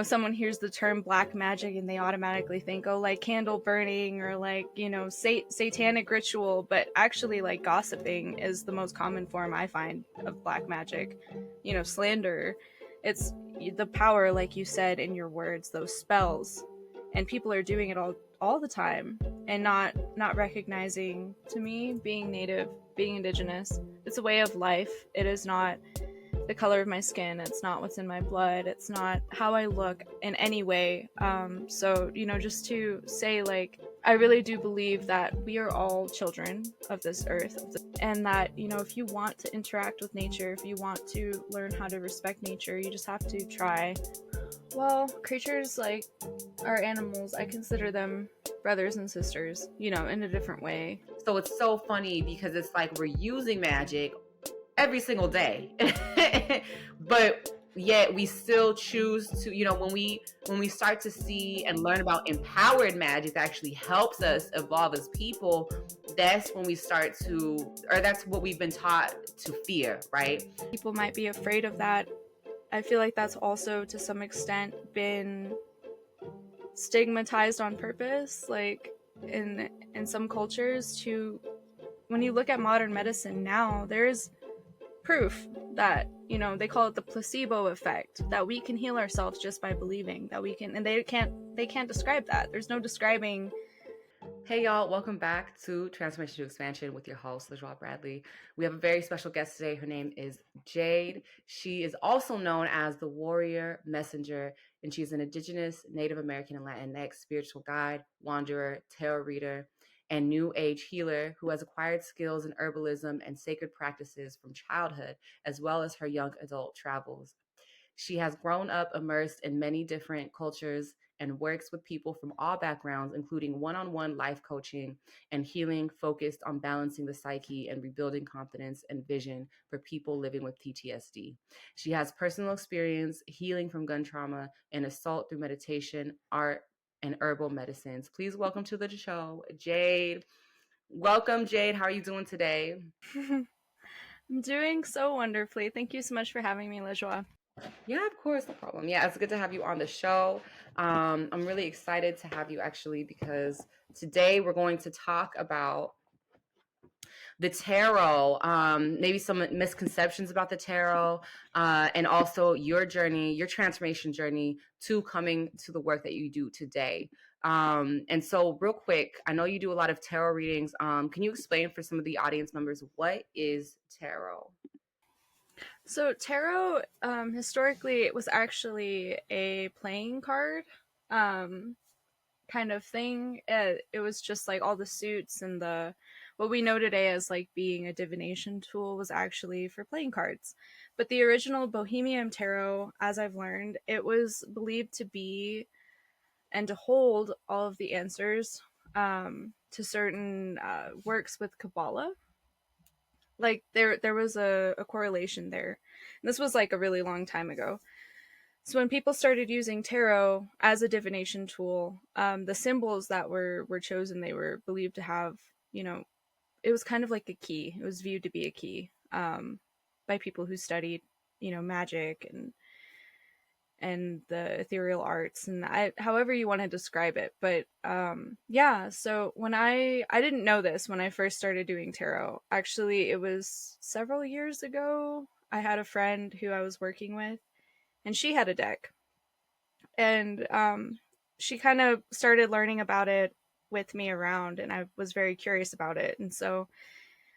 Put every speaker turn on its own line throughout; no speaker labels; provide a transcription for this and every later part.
someone hears the term black magic and they automatically think, oh, like candle burning or like, satanic ritual. But actually, like gossiping is the most common form I find of black magic. Slander. It's the power, like you said, in your words, those spells. And people are doing it all the time and not recognizing, to me, being native, being indigenous. It's a way of life. It is not the color of my skin. It's not what's in my blood. It's not how I look in any way. So, just to say, like, I really do believe that we are all children of this earth, and that, if you want to interact with nature, if you want to learn how to respect nature, you just have to try. Well, creatures like our animals, I consider them brothers and sisters, in a different way.
So it's so funny because it's like we're using magic every single day. But yet we still choose to, when we start to see and learn about empowered magic that actually helps us evolve as people, that's when we start to, or that's what we've been taught to fear, right?
People might be afraid of that. I feel like that's also to some extent been stigmatized on purpose, like in some cultures. To When you look at modern medicine now, there's proof that, they call it the placebo effect, that we can heal ourselves just by believing that we can. And they can't describe that. There's no describing.
Hey y'all, welcome back to Transformation to Expansion with your host, LaJoie Bradley. We have a very special guest today. Her name is Jade. She is also known as the Warrior Messenger, and she's an Indigenous, Native American, and Latinx spiritual guide, wanderer, tarot reader, and New Age healer who has acquired skills in herbalism and sacred practices from childhood, as well as her young adult travels. She has grown up immersed in many different cultures and works with people from all backgrounds, including one-on-one life coaching and healing focused on balancing the psyche and rebuilding confidence and vision for people living with PTSD. She has personal experience healing from gun trauma and assault through meditation, art, and herbal medicines. Please welcome to the show, Jade. Welcome, Jade. How are you doing today?
I'm doing so wonderfully. Thank you so much for having me, LaJoie.
Yeah, of course, no problem. Yeah, it's good to have you on the show. I'm really excited to have you actually because today we're going to talk about the tarot, maybe some misconceptions about the tarot, and also your journey, your transformation journey to coming to the work that you do today. And so, real quick, I know you do a lot of tarot readings. Can you explain for some of the audience members what is tarot?
So tarot, historically, it was actually a playing card, um, kind of thing. It was just like all the suits and the what we know today as like being a divination tool was actually for playing cards. But the original Bohemian tarot, as I've learned, it was believed to be and to hold all of the answers, to certain works with Kabbalah. Like there was a correlation there. And this was like a really long time ago. So when people started using tarot as a divination tool, the symbols that were chosen, they were believed to have, you know, it was kind of like a key. It was viewed to be a key, by people who studied, magic and the ethereal arts, and however you want to describe it. But yeah, so when I didn't know this when I first started doing tarot. Actually, it was several years ago. I had a friend who I was working with, and she had a deck, and she kind of started learning about it with me around, and I was very curious about it. And so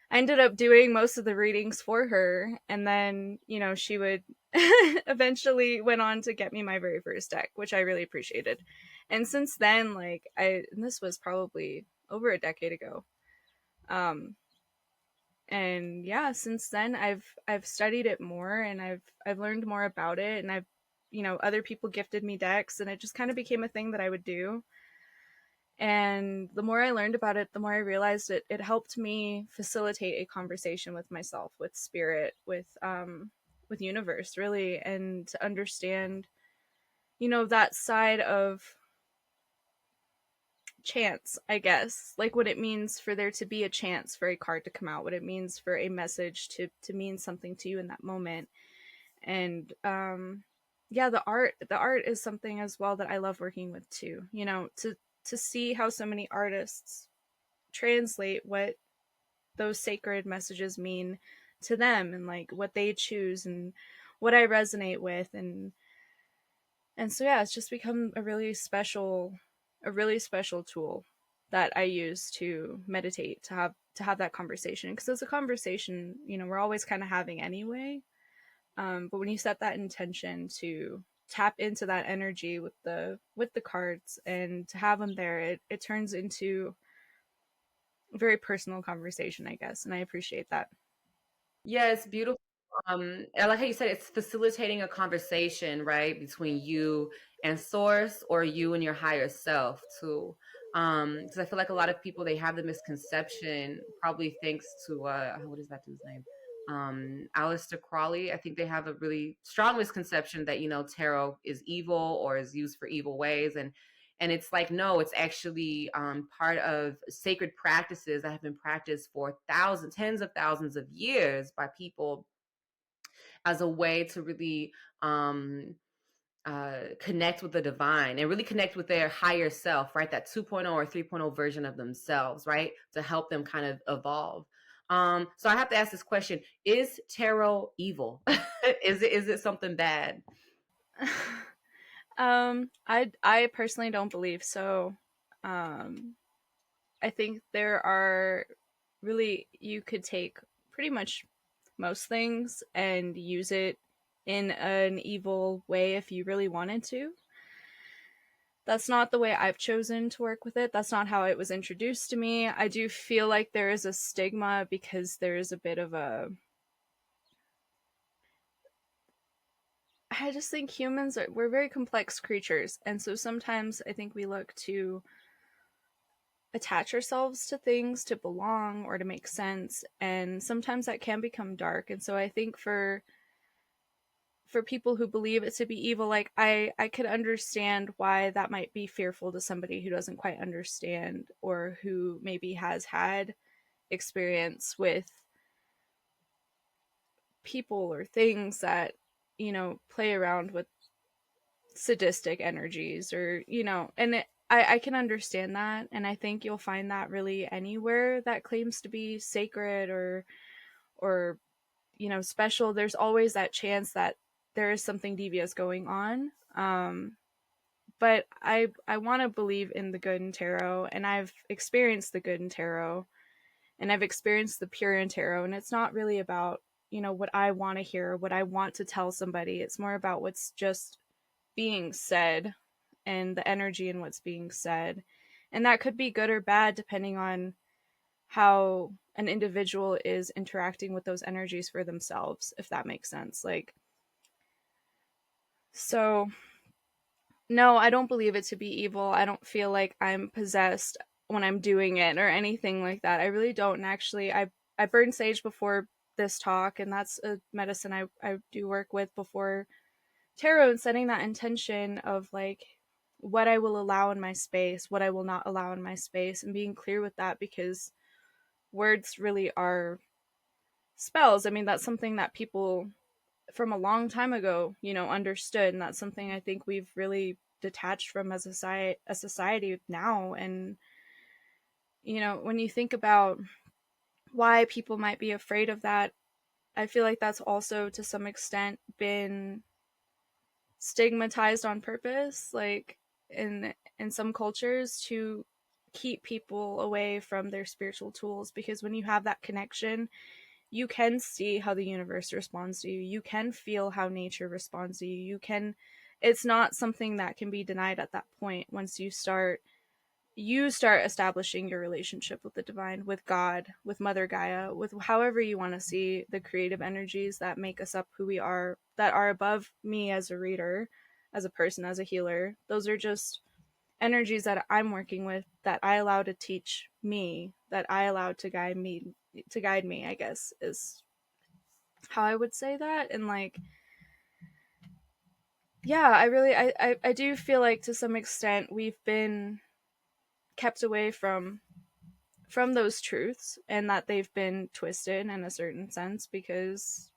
I ended up doing most of the readings for her, and then, she would eventually went on to get me my very first deck, which I really appreciated. And since then, like, and this was probably over a decade ago. Um and yeah, since then I've studied it more, and I've learned more about it, and I've, other people gifted me decks, and it just kind of became a thing that I would do. And the more I learned about it, the more I realized it helped me facilitate a conversation with myself, with spirit, with universe, really, and to understand, that side of chance, I guess, like what it means for there to be a chance for a card to come out, what it means for a message to mean something to you in that moment. And yeah, the art is something as well that I love working with too. To see how so many artists translate what those sacred messages mean to them, and like what they choose and what I resonate with. And so yeah, it's just become a really special tool that I use to meditate, to have that conversation, because it's a conversation, we're always kind of having anyway. But when you set that intention to tap into that energy with the cards and to have them there, it turns into a very personal conversation, I guess, and I appreciate that.
Yeah, it's beautiful. I like how you said it's facilitating a conversation, right, between you and source, or you and your higher self too. Because I feel like a lot of people, they have the misconception, probably thanks to what is that dude's name? Aleister Crowley. I think they have a really strong misconception that, tarot is evil or is used for evil ways, and it's like, no, it's actually part of sacred practices that have been practiced for thousands, tens of thousands of years by people as a way to really connect with the divine and really connect with their higher self, right? That 2.0 or 3.0 version of themselves, right? To help them kind of evolve. So I have to ask this question: is tarot evil? Is it something bad?
I personally don't believe so. Um, I think there are really, you could take pretty much most things and use it in an evil way if you really wanted to. That's not the way I've chosen to work with it. That's not how it was introduced to me. I do feel like there is a stigma because there is a bit of a. I just think we're very complex creatures. And so sometimes I think we look to attach ourselves to things to belong or to make sense. And sometimes that can become dark. And so I think for people who believe it to be evil, like I could understand why that might be fearful to somebody who doesn't quite understand, or who maybe has had experience with people or things that play around with sadistic energies, or I can understand that, and I think you'll find that really anywhere that claims to be sacred or special. There's always that chance that there is something devious going on. But I want to believe in the good in tarot, and I've experienced the good in tarot, and I've experienced the pure in tarot, and it's not really about what I want to hear, what I want to tell somebody. It's more about what's just being said, and the energy in what's being said, and that could be good or bad depending on how an individual is interacting with those energies for themselves, if that makes sense. Like, so no, I don't believe it to be evil. I don't feel like I'm possessed when I'm doing it or anything like that. I really don't. And actually, I burned sage before this talk, and that's a medicine I do work with before tarot, and setting that intention of like what I will allow in my space, what I will not allow in my space, and being clear with that, because words really are spells. I mean, that's something that people from a long time ago, understood, and that's something I think we've really detached from as a society now. And when you think about why people might be afraid of that, I feel like that's also to some extent been stigmatized on purpose, like in some cultures, to keep people away from their spiritual tools, because when you have that connection, you can see how the universe responds to you. You can feel how nature responds to you. It's not something that can be denied at that point. Once you start establishing your relationship with the divine, with God, with Mother Gaia, with however you want to see the creative energies that make us up who we are, that are above me as a reader, as a person, as a healer. Those are just energies that I'm working with, that I allow to teach me, that I allow to guide me, I guess, is how I would say that. And like, yeah, I do feel like to some extent we've been kept away from those truths, and that they've been twisted in a certain sense, because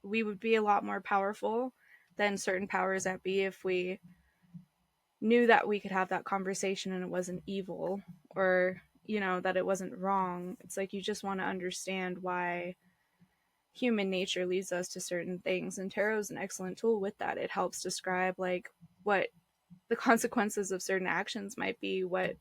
we would be a lot more powerful than certain powers that be if we knew that we could have that conversation and it wasn't evil, or that it wasn't wrong. It's like you just want to understand why human nature leads us to certain things, and tarot is an excellent tool with that. It helps describe like what the consequences of certain actions might be, what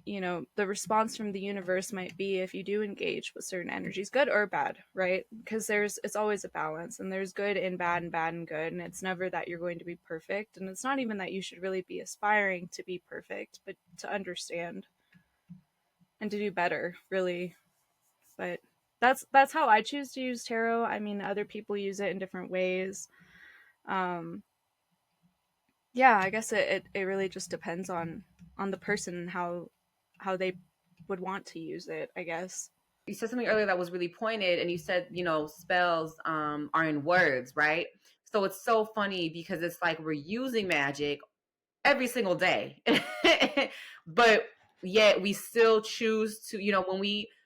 the response from the universe might be if you do engage with certain energies, good or bad, right? Because it's always a balance, and there's good and bad and bad and good, and it's never that you're going to be perfect, and it's not even that you should really be aspiring to be perfect, but to understand and to do better, really. But that's how I choose to use tarot. I mean, other people use it in different ways. um yeah, I guess it really just depends on the person and how they would want to use it, I guess.
You said something earlier that was really pointed, and you said, spells are in words, right? So it's so funny because it's like we're using magic every single day. But yet we still choose to,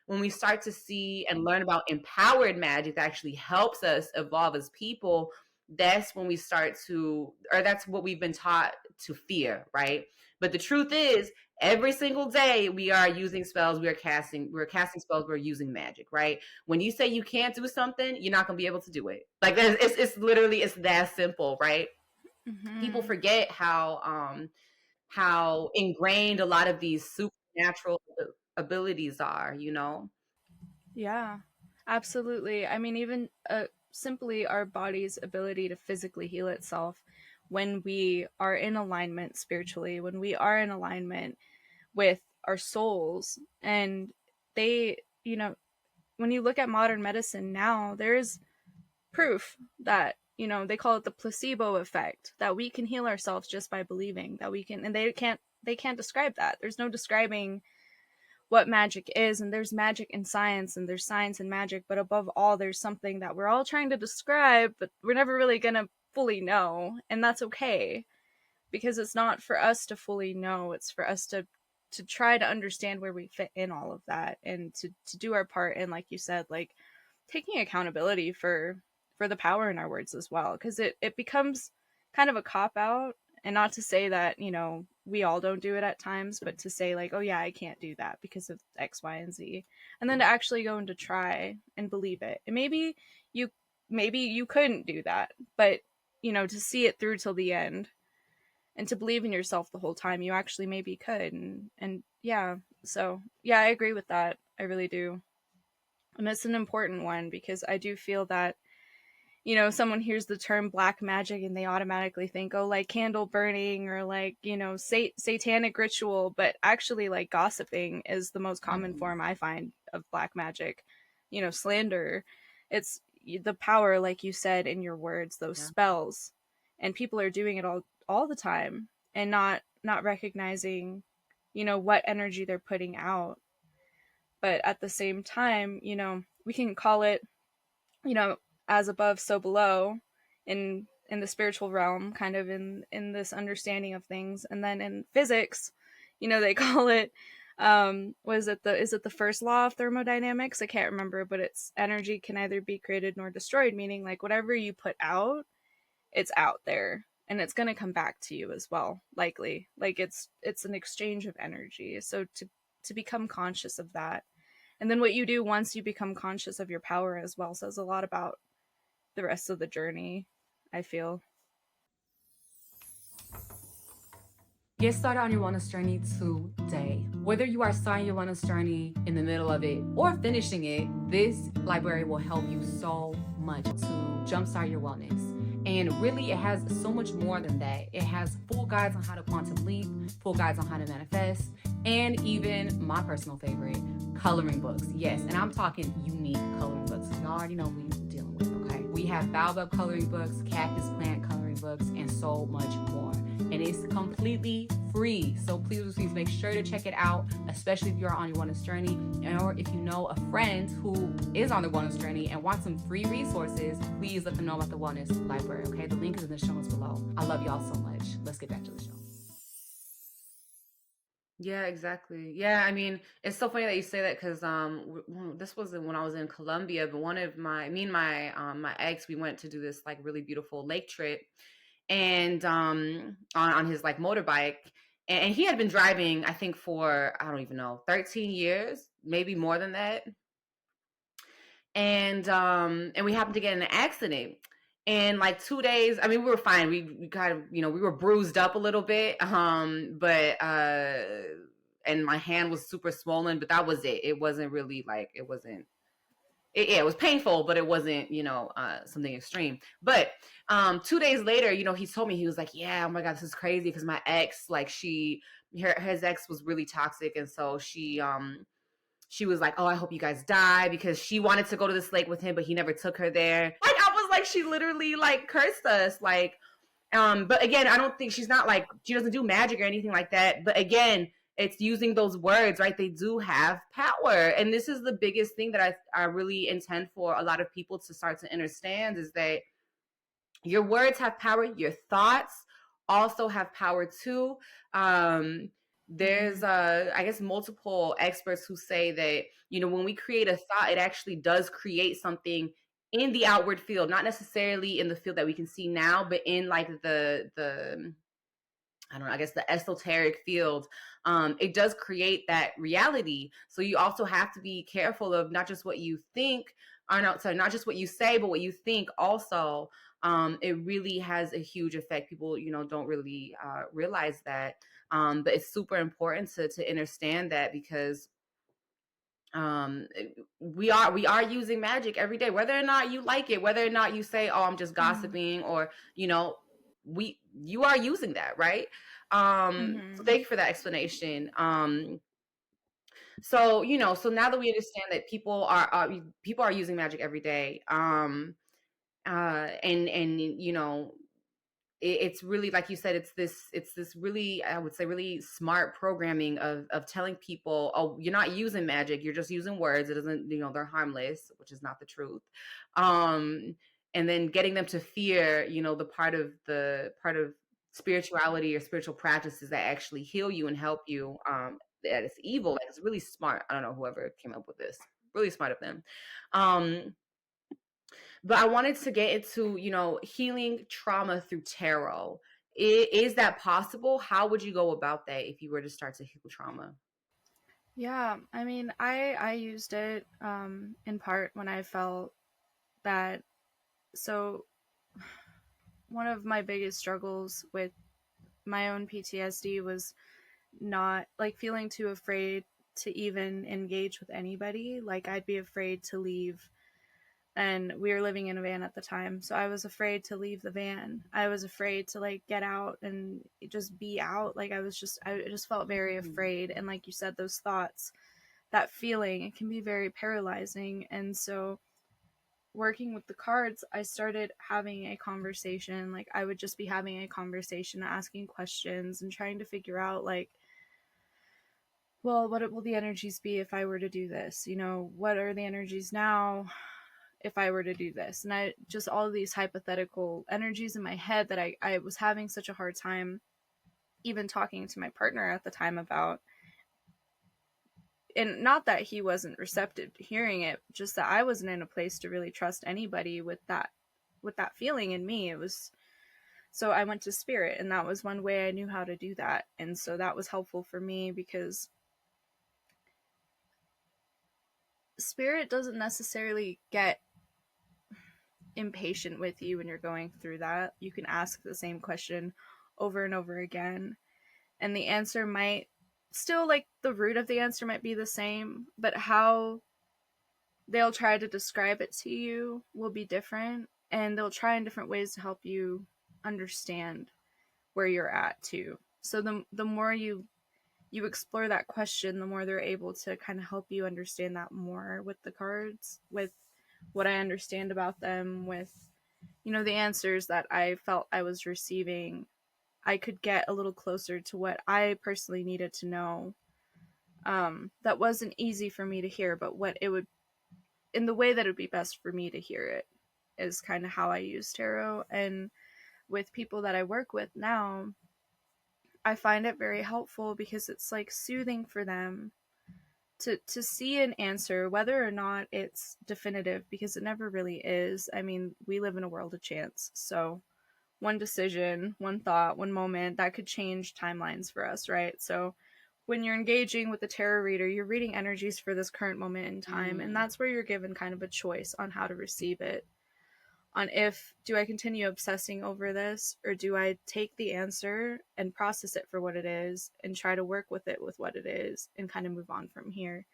when we start to see and learn about empowered magic that actually helps us evolve as people, that's when we start to, or that's what we've been taught to fear, right? But the truth is, every single day we are using spells, we're casting spells, we're using magic, right? When you say you can't do something, you're not going to be able to do it. Like it's literally, it's that simple, right? People
Mm-hmm.
forget how ingrained a lot of these supernatural abilities are.
Yeah, absolutely. I mean, even simply our body's ability to physically heal itself when we are in alignment spiritually, when we are in alignment with our souls. And they, when you look at modern medicine now, there's proof that, they call it the placebo effect, that we can heal ourselves just by believing that we can. And they can't describe that. There's no describing what magic is, and there's magic in science, and there's science in magic, but above all there's something that we're all trying to describe, but we're never really gonna fully know, and that's okay, because it's not for us to fully know, it's for us to try to understand where we fit in all of that, and to do our part, and like you said, like taking accountability for the power in our words as well, because it becomes kind of a cop out. And not to say that we all don't do it at times, but to say like, oh yeah, I can't do that because of X, Y, and Z, and then to actually go and to try and believe it. And you maybe you couldn't do that, but to see it through till the end and to believe in yourself the whole time, you actually maybe could. And yeah, so yeah, I agree with that, I really do. And it's an important one, because I do feel that someone hears the term black magic and they automatically think, oh, like candle burning, or like, satanic ritual. But actually, like, gossiping is the most common
Mm-hmm.
form I find of black magic. Slander. It's the power, like you said, in your words, those
Yeah.
spells. And people are doing it all the time, and not recognizing, what energy they're putting out. But at the same time, we can call it, you know, as above, so below, in the spiritual realm, kind of in this understanding of things. And then in physics, they call it, was it the is it the first law of thermodynamics? I can't remember, but it's energy can neither be created nor destroyed, meaning like whatever you put out, it's out there, and it's going to come back to you as well, likely. Like it's an exchange of energy. So to become conscious of that, and then what you do once you become conscious of your power as well, says a lot about the rest of the journey, I feel.
Get started on your wellness journey today. Whether you are starting your wellness journey, in the middle of it, or finishing it, this library will help you so much to jumpstart your wellness. And really, it has so much more than that. It has full guides on how to quantum leap, full guides on how to manifest, and even my personal favorite, coloring books. Yes, and I'm talking unique coloring books. Y'all already know what we're dealing with, okay? We have baobab coloring books, cactus plant coloring books, and so much more. And it's completely free. So please make sure to check it out, especially if you're on your wellness journey, or if you know a friend who is on the wellness journey and wants some free resources, please let them know about the wellness library, okay? The link is in the show notes below. I love y'all so much. Let's get back to the show. Yeah, exactly. Yeah, I mean, it's so funny that you say that because this wasn't when I was in Colombia, but one of me and my ex, we went to do this like really beautiful lake trip, and on his like motorbike, and he had been driving, I think for I don't even know, 13 years, maybe more than that, and we happened to get in an accident. And like 2 days, I mean, we were fine. We kind of, we were bruised up a little bit. But and my hand was super swollen, but that was it. It wasn't really like it wasn't yeah, it was painful, but it wasn't, something extreme. But 2 days later, he told me, he was like, yeah, oh my God, this is crazy because my ex, like his ex was really toxic. And so she was like, "Oh, I hope you guys die," because she wanted to go to this lake with him, but he never took her there. Like I was like, she literally like cursed us. Like, but again, I don't think she's not like she doesn't do magic or anything like that. But again, it's using those words, right? They do have power, and this is the biggest thing that I really intend for a lot of people to start to understand is that your words have power, your thoughts also have power too. There's
Mm-hmm.
I guess multiple experts who say that when we create a thought, it actually does create something in the outward field, not necessarily in the field that we can see now, but in like the I don't know, I guess the esoteric field. It does create that reality. So you also have to be careful of not just what you think, or not, sorry, not just what you say, but what you think also. It really has a huge effect. People, don't really realize that. But it's super important to understand that because um we are using magic every day, whether or not you like it, whether or not you say, oh, I'm just
Mm-hmm.
gossiping, or you are using that, right? So
Mm-hmm.
thank you for that explanation. So now that we understand that people are using magic every day, and it's really like you said, it's this really, I would say, really smart programming of telling people, oh, you're not using magic, you're just using words. It doesn't, they're harmless, which is not the truth. um and then getting them to fear, the part of spirituality or spiritual practices that actually heal you and help you, that it's evil. Like, it's really smart. I don't know whoever came up with this, really smart of them. Um but I wanted to get into, healing trauma through tarot. Is that possible? How would you go about that if you were to start to heal trauma?
Yeah, I mean, I used it in part when I felt that. So one of my biggest struggles with my own PTSD was not like feeling too afraid to even engage with anybody. Like I'd be afraid to leave, and we were living in a van at the time, so I was afraid to leave the van. I was afraid to like get out and just be out. Like I just felt very
Mhm.
afraid, and like you said, those thoughts, that feeling, it can be very paralyzing. And so working with the cards, I started having a conversation. Like I would just be having a conversation, asking questions and trying to figure out like, well, what will the energies be if I were to do this? What are the energies now if I were to do this? And I just, all of these hypothetical energies in my head that I was having such a hard time even talking to my partner at the time about. And not that he wasn't receptive to hearing it, just that I wasn't in a place to really trust anybody with that feeling in me. It was, so I went to spirit, and that was one way I knew how to do that. And so that was helpful for me because spirit doesn't necessarily get impatient with you when you're going through that. You can ask the same question over and over again, and the answer might still, like, the root of the answer might be the same, but how they'll try to describe it to you will be different, and they'll try in different ways to help you understand where you're at too. So the more you explore that question, the more they're able to kind of help you understand that more with the cards, with what I understand about them, with the answers that I felt I was receiving. I could get a little closer to what I personally needed to know. That wasn't easy for me to hear, but what it would, in the way that it would be best for me to hear it, is kind of how I use tarot. And with people that I work with now, I find it very helpful because it's like soothing for them to see an answer, whether or not it's definitive, because it never really is. I mean, we live in a world of chance, so one decision, one thought, one moment that could change timelines for us, right? So when you're engaging with the tarot reader, you're reading energies for this current moment in time, and
Mm.
that's where you're given kind of a choice on how to receive it. On if do I continue obsessing over this, or do I take the answer and process it for what it is and try to work with it with what it is and kind of move on from here.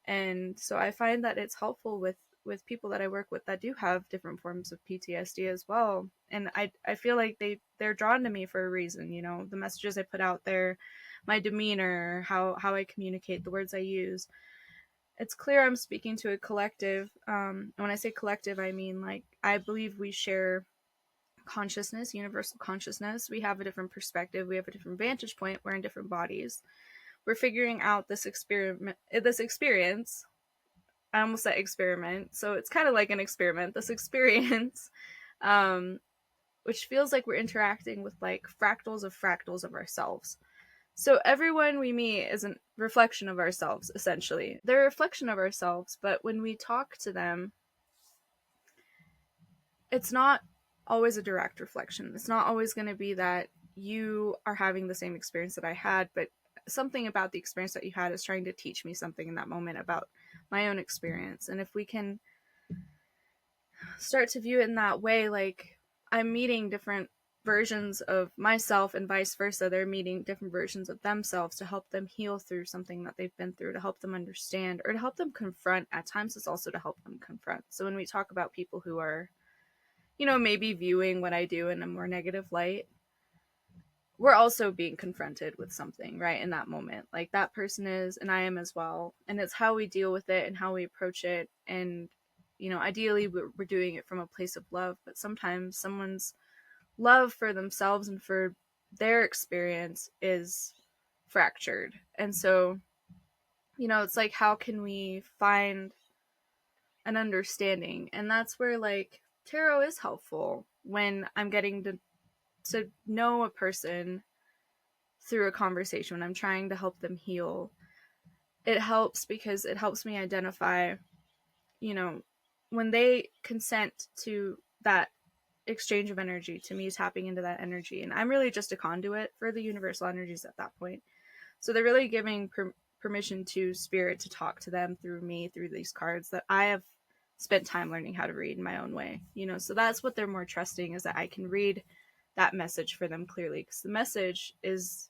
And so I find that it's helpful with people that I work with that do have different forms of PTSD as well. And I feel like they're drawn to me for a reason, you know, the messages I put out there, my demeanor, how I communicate, the words I use. It's clear I'm speaking to a collective. And when I say collective, I mean like I believe we share consciousness, universal consciousness. We have a different perspective. We have a different vantage point. We're in different bodies. We're figuring out this experience. I almost said experiment, so it's kind of like an experiment. This experience, um, which feels like we're interacting with like fractals of ourselves. So everyone we meet is a reflection of ourselves, essentially. They're a reflection of ourselves, but when we talk to them, it's not always a direct reflection. It's not always going to be that you are having the same experience that I had, but something about the experience that you had is trying to teach me something in that moment about my own experience. And if we can start to view it in that way, like I'm meeting different versions of myself and vice versa. They're meeting different versions of themselves to help them heal through something that they've been through, to help them understand or to help them confront. At times, it's also to help them confront. So when we talk about people who are, you know, maybe viewing what I do in a more negative light, we're also being confronted with something, right? In that moment. Like that person is, and I am as well. And it's how we deal with it and how we approach it. And, you know, ideally we're doing it from a place of love, but sometimes someone's love for themselves and for their experience is fractured. And so, you know, it's like, how can we find an understanding? And that's where, like, tarot is helpful when I'm getting to know a person through a conversation, when I'm trying to help them heal. It helps because it helps me identify, you know, when they consent to that exchange of energy, to me tapping into that energy. And I'm really just a conduit for the universal energies at that point. So they're really giving permission to spirit to talk to them through me, through these cards that I have spent time learning how to read in my own way, you know. So that's what they're more trusting, is that I can read that message for them clearly, because the message is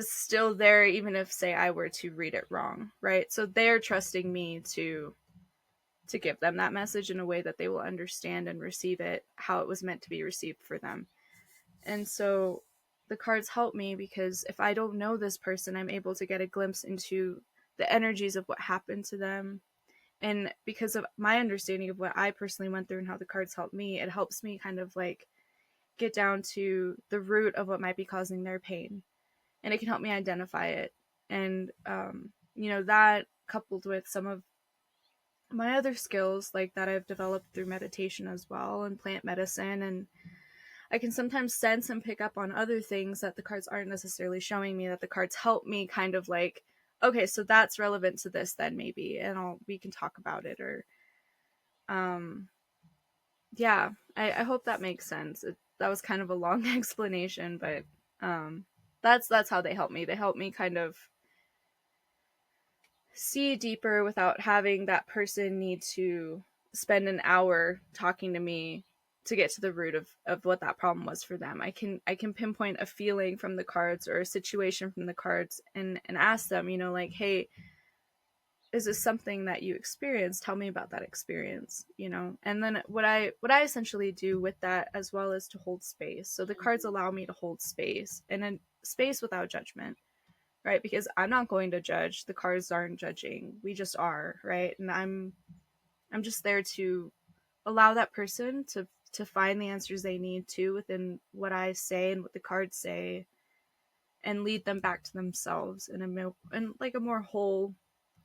still there even if, say, I were to read it wrong, right? So they're trusting me to give them that message in a way that they will understand and receive it how it was meant to be received for them. And so the cards help me because if I don't know this person, I'm able to get a glimpse into the energies of what happened to them. And because of my understanding of what I personally went through and how the cards help me, it helps me kind of like get down to the root of what might be causing their pain. And it can help me identify it. And, you know, that coupled with some of my other skills, like that I've developed through meditation as well and plant medicine, and I can sometimes sense and pick up on other things that the cards aren't necessarily showing me, that the cards help me kind of like, okay, so that's relevant to this then maybe, and we can talk about it. Or um yeah, I hope that makes sense. That was kind of a long explanation, but that's how they help me. They help me kind of see deeper without having that person need to spend an hour talking to me to get to the root of what that problem was for them. I can pinpoint a feeling from the cards or a situation from the cards and ask them, you know, like, hey, is this something that you experienced? Tell me about that experience, you know. And then what I essentially do with that as well is to hold space. So the cards allow me to hold space, and a space without judgment, right? Because I'm not going to judge. The cards aren't judging. We just are, right? And I'm just there to allow that person to find the answers they need to within what I say and what the cards say, and lead them back to themselves in like a more whole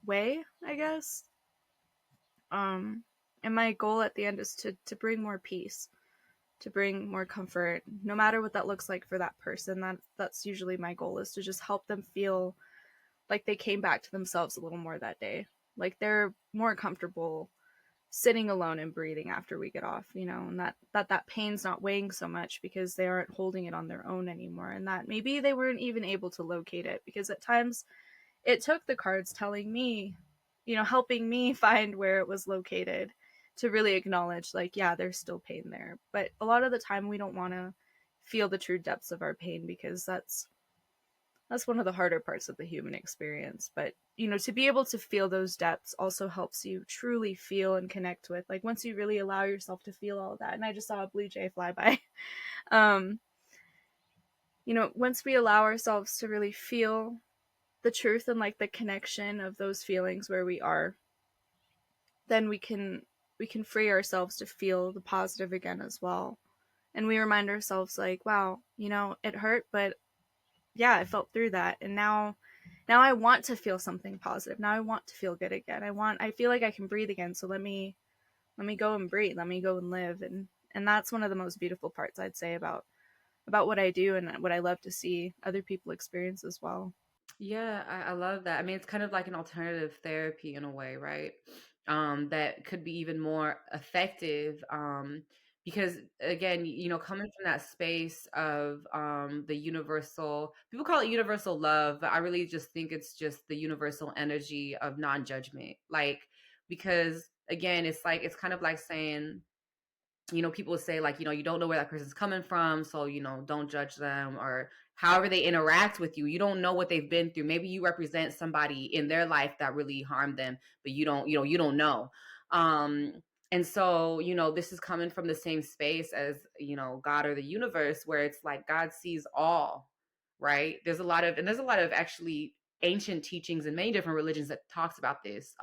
way, I guess. Um and my goal at the end is to bring more peace, to bring more comfort, no matter what that looks like for that person. That's usually my goal, is to just help them feel like they came back to themselves a little more that day. Like they're more comfortable sitting alone and breathing after we get off, and that pain's not weighing so much because they aren't holding it on their own anymore, and that maybe they weren't even able to locate it, because at times it took the cards telling me, helping me find where it was located, to really acknowledge, like, yeah, there's still pain there. But a lot of the time we don't want to feel the true depths of our pain, because that's one of the harder parts of the human experience. But to be able to feel those depths also helps you truly feel and connect with, like, once you really allow yourself to feel all of that. And I just saw a blue jay fly by. um once we allow ourselves to really feel the truth and, like, the connection of those feelings where we are, then we can free ourselves to feel the positive again as well. And we remind ourselves, like, wow, it hurt, but yeah, I felt through that, and now I want to feel something positive. Now I want to feel good again. I feel like I can breathe again, so let me go and breathe. Let me go and live. And that's one of the most beautiful parts, I'd say, about what I do and what I love to see other people experience as well.
Yeah, I love that. I mean, it's kind of like an alternative therapy in a way, right? That could be even more effective. Because again, coming from that space of the universal, people call it universal love, but I really just think it's just the universal energy of non-judgment. Like, because again, it's kind of like saying, people say, like, you don't know where that person's coming from, so, don't judge them, or however they interact with you. You don't know what they've been through. Maybe you represent somebody in their life that really harmed them, but you don't know. Um, and so, this is coming from the same space as, God or the universe, where it's like God sees all, right? There's a lot of actually ancient teachings in many different religions that talks about this.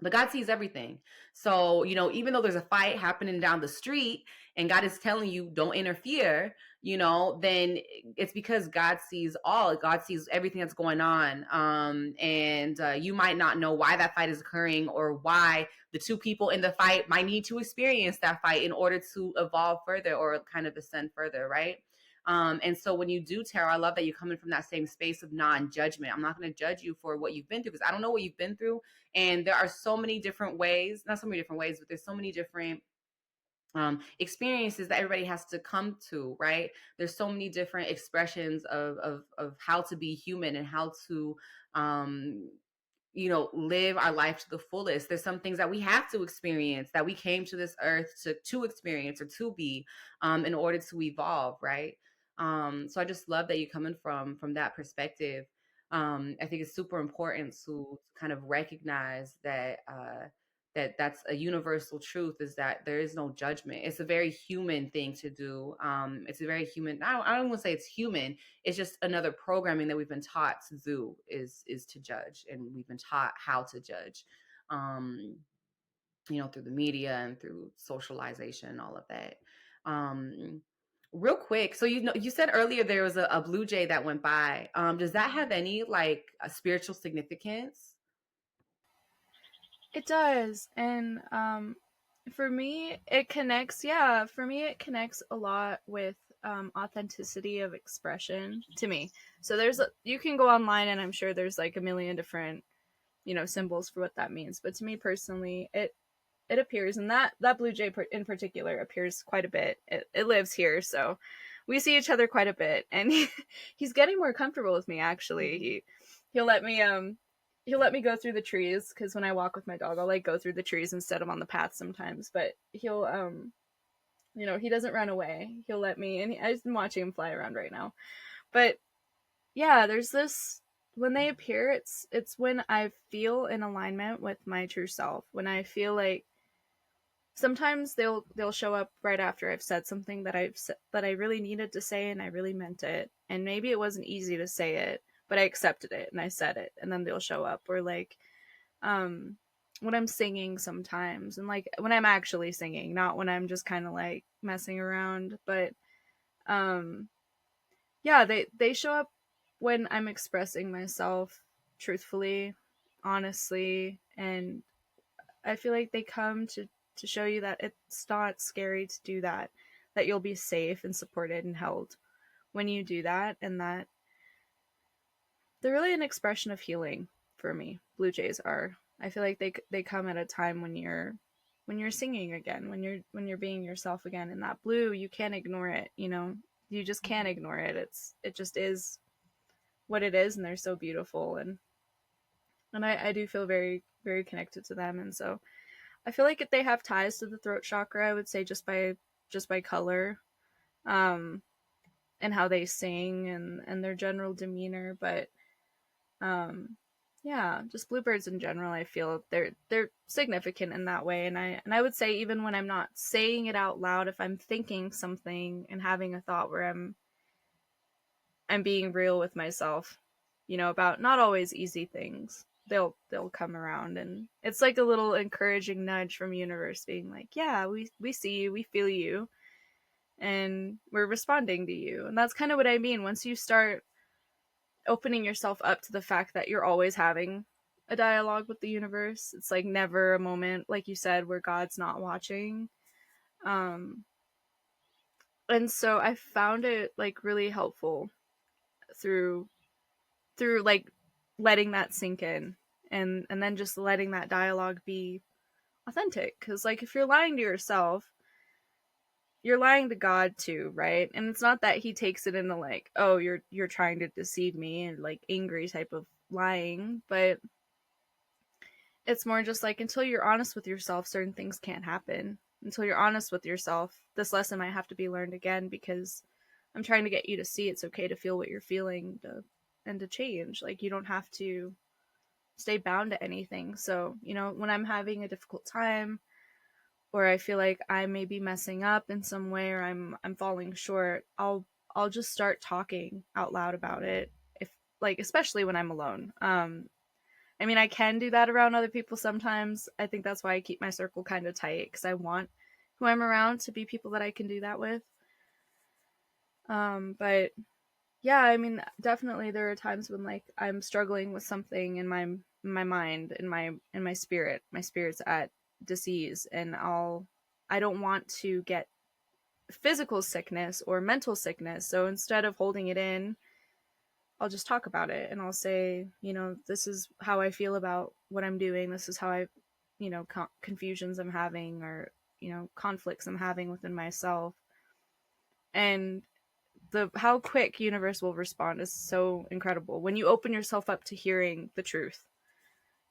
But God sees everything. So, even though there's a fight happening down the street and God is telling you don't interfere, then it's because God sees all. God sees everything that's going on. And you might not know why that fight is occurring, or why the two people in the fight might need to experience that fight in order to evolve further or kind of ascend further, right? And so when you do tarot, I love that you're coming from that same space of non-judgment. I'm not going to judge you for what you've been through, because I don't know what you've been through. And there are so many different ways, not so many different ways, but there's so many different experiences that everybody has to come to, right? There's so many different expressions of how to be human, and how to um, live our life to the fullest. There's some things that we have to experience, that we came to this earth to experience, or to be, in order to evolve, right? So I just love that you're coming from that perspective. I think it's super important to kind of recognize that's a universal truth, is that there is no judgment. It's a very human thing to do. It's a very human. I don't want to say it's human. It's just another programming that we've been taught to do, is to judge, and we've been taught how to judge, um, through the media and through socialization, all of that. Um, Real quick, so you said earlier there was a blue jay that went by. Does that have any, like, a spiritual significance?
It does. And for me it connects, yeah, for me it connects a lot with authenticity of expression to me. So you can go online, and I'm sure there's like a million different symbols for what that means, but to me personally, it appears, and that blue jay in particular appears quite a bit. It lives here, so we see each other quite a bit, and he's getting more comfortable with me, actually. He'll let me he'll let me go through the trees, because when I walk with my dog, I'll like go through the trees instead of on the path sometimes. But he'll he doesn't run away. He'll let me, and I've been watching him fly around right now. But yeah, there's this, when they appear, it's when I feel in alignment with my true self, when I feel like sometimes they'll show up right after I've said something that I really needed to say, and I really meant it, and maybe it wasn't easy to say it, but I accepted it and I said it, and then they'll show up. Or like um when I'm singing sometimes, and like when I'm actually singing, not when I'm just kind of like messing around. But um yeah, they show up when I'm expressing myself truthfully, honestly, and I feel like they come to show you that it's not scary to do that. that you'll be safe and supported and held when you do that, and that they're really an expression of healing for me. Blue jays are. I feel like they come at a time when you're singing again, when you're being yourself again. And that blue, you can't ignore it. You know, you just can't ignore it. It just is what it is, and they're so beautiful. And I do feel very very connected to them. And so I feel like if they have ties to the throat chakra, I would say just by color, um, and how they sing and their general demeanor. But um yeah, just bluebirds in general, I feel they're significant in that way. And I would say, even when I'm not saying it out loud, if I'm thinking something and having a thought where I'm being real with myself, you know, about not always easy things, they'll come around. And it's like a little encouraging nudge from universe being like, yeah, we see you, we feel you, and we're responding to you. And that's kind of what I mean. Once you start opening yourself up to the fact that you're always having a dialogue with the universe, it's like never a moment, like you said, where God's not watching. um and so I found it like really helpful through like letting that sink in, and then just letting that dialogue be authentic. Because like if you're lying to yourself, you're lying to God too, right? And it's not that he takes it in the like, oh, you're trying to deceive me, and like angry type of lying. But it's more just like, until you're honest with yourself, certain things can't happen. Until you're honest with yourself, this lesson might have to be learned again, because I'm trying to get you to see it's okay to feel what you're feeling, and to change. Like, you don't have to stay bound to anything. So, you know, when I'm having a difficult time, or I feel like I may be messing up in some way, or I'm falling short, I'll just start talking out loud about it. If like, especially when I'm alone. I mean, I can do that around other people sometimes. I think that's why I keep my circle kind of tight, because I want who I'm around to be people that I can do that with. But yeah, I mean, definitely there are times when like I'm struggling with something in my mind, in my spirit. My spirit's at disease, and I don't want to get physical sickness or mental sickness. So instead of holding it in, I'll just talk about it, and I'll say, you know, this is how I feel about what I'm doing. This is how I, you know, confusions I'm having, or, you know, conflicts I'm having within myself. And the how quick universe will respond is so incredible when you open yourself up to hearing the truth.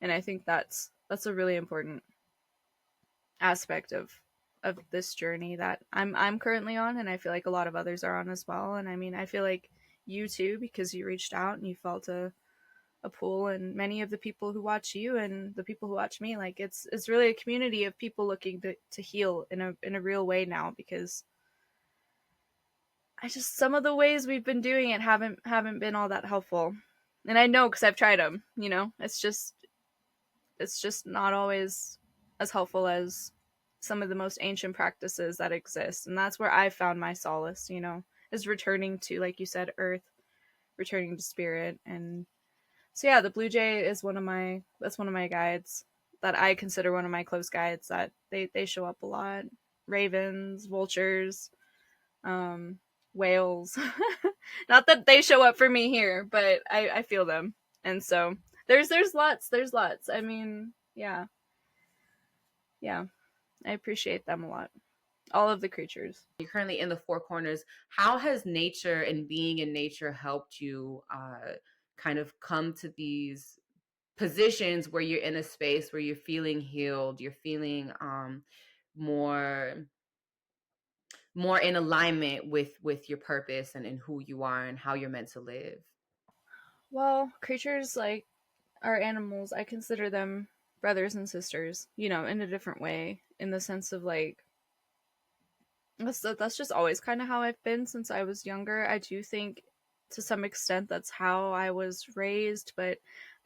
And I think that's a really important aspect of this journey that I'm currently on, and I feel like a lot of others are on as well. And I mean, I feel like you too, because you reached out and you felt a pool, and many of the people who watch you and the people who watch me, like it's really a community of people looking to heal in a real way now. Because I just, some of the ways we've been doing it haven't been all that helpful. And I know, because I've tried them, you know. It's just not always as helpful as some of the most ancient practices that exist. And that's where I found my solace, you know, is returning to, like you said, earth, returning to spirit. And so yeah, the blue jay is that's one of my guides, that I consider one of my close guides, that they show up a lot. Ravens, vultures, um, whales. Not that they show up for me here, but I feel them. And so there's lots. I mean, yeah, yeah, I appreciate them a lot. All of the creatures.
You're currently in the four corners. How has nature and being in nature helped you kind of come to these positions where you're in a space where you're feeling healed, you're feeling more more in alignment with your purpose and who you are and how you're meant to live?
Well, creatures like our animals, I consider them brothers and sisters, you know, in a different way, in the sense of like, that's just always kind of how I've been since I was younger. I do think to some extent that's how I was raised, but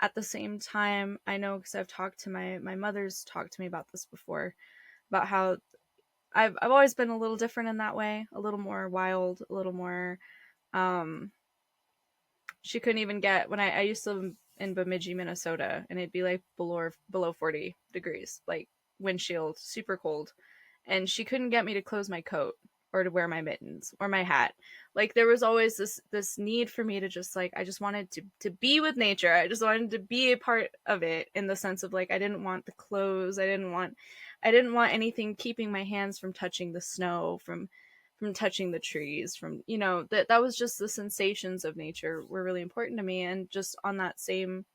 at the same time, I know, because I've talked to my mother's talked to me about this before, about how I've always been a little different in that way, a little more wild, a little more. Um, she couldn't even get, when I used to live in Bemidji, Minnesota, and it'd be like below 40 degrees, like windshield, super cold, and she couldn't get me to close my coat. or to wear my mittens or my hat. Like there was always this need for me to just like I just wanted to be with nature. I just wanted to be a part of it in the sense of like I didn't want the clothes. I didn't want anything keeping my hands from touching the snow, from touching the trees, from that was just the sensations of nature were really important to me. And just on that same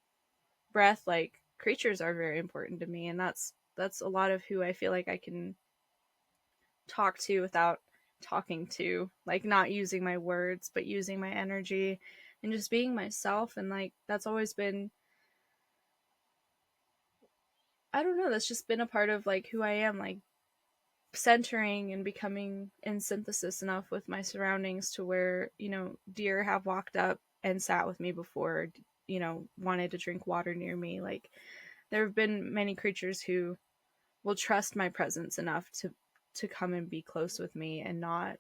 breath, like creatures are very important to me, and that's a lot of who I feel like I can talk to without talking to, like not using my words but using my energy and just being myself. And like that's always been, I don't know, that's just been a part of like who I am, like centering and becoming in synthesis enough with my surroundings to where deer have walked up and sat with me before, wanted to drink water near me. Like there have been many creatures who will trust my presence enough to come and be close with me and not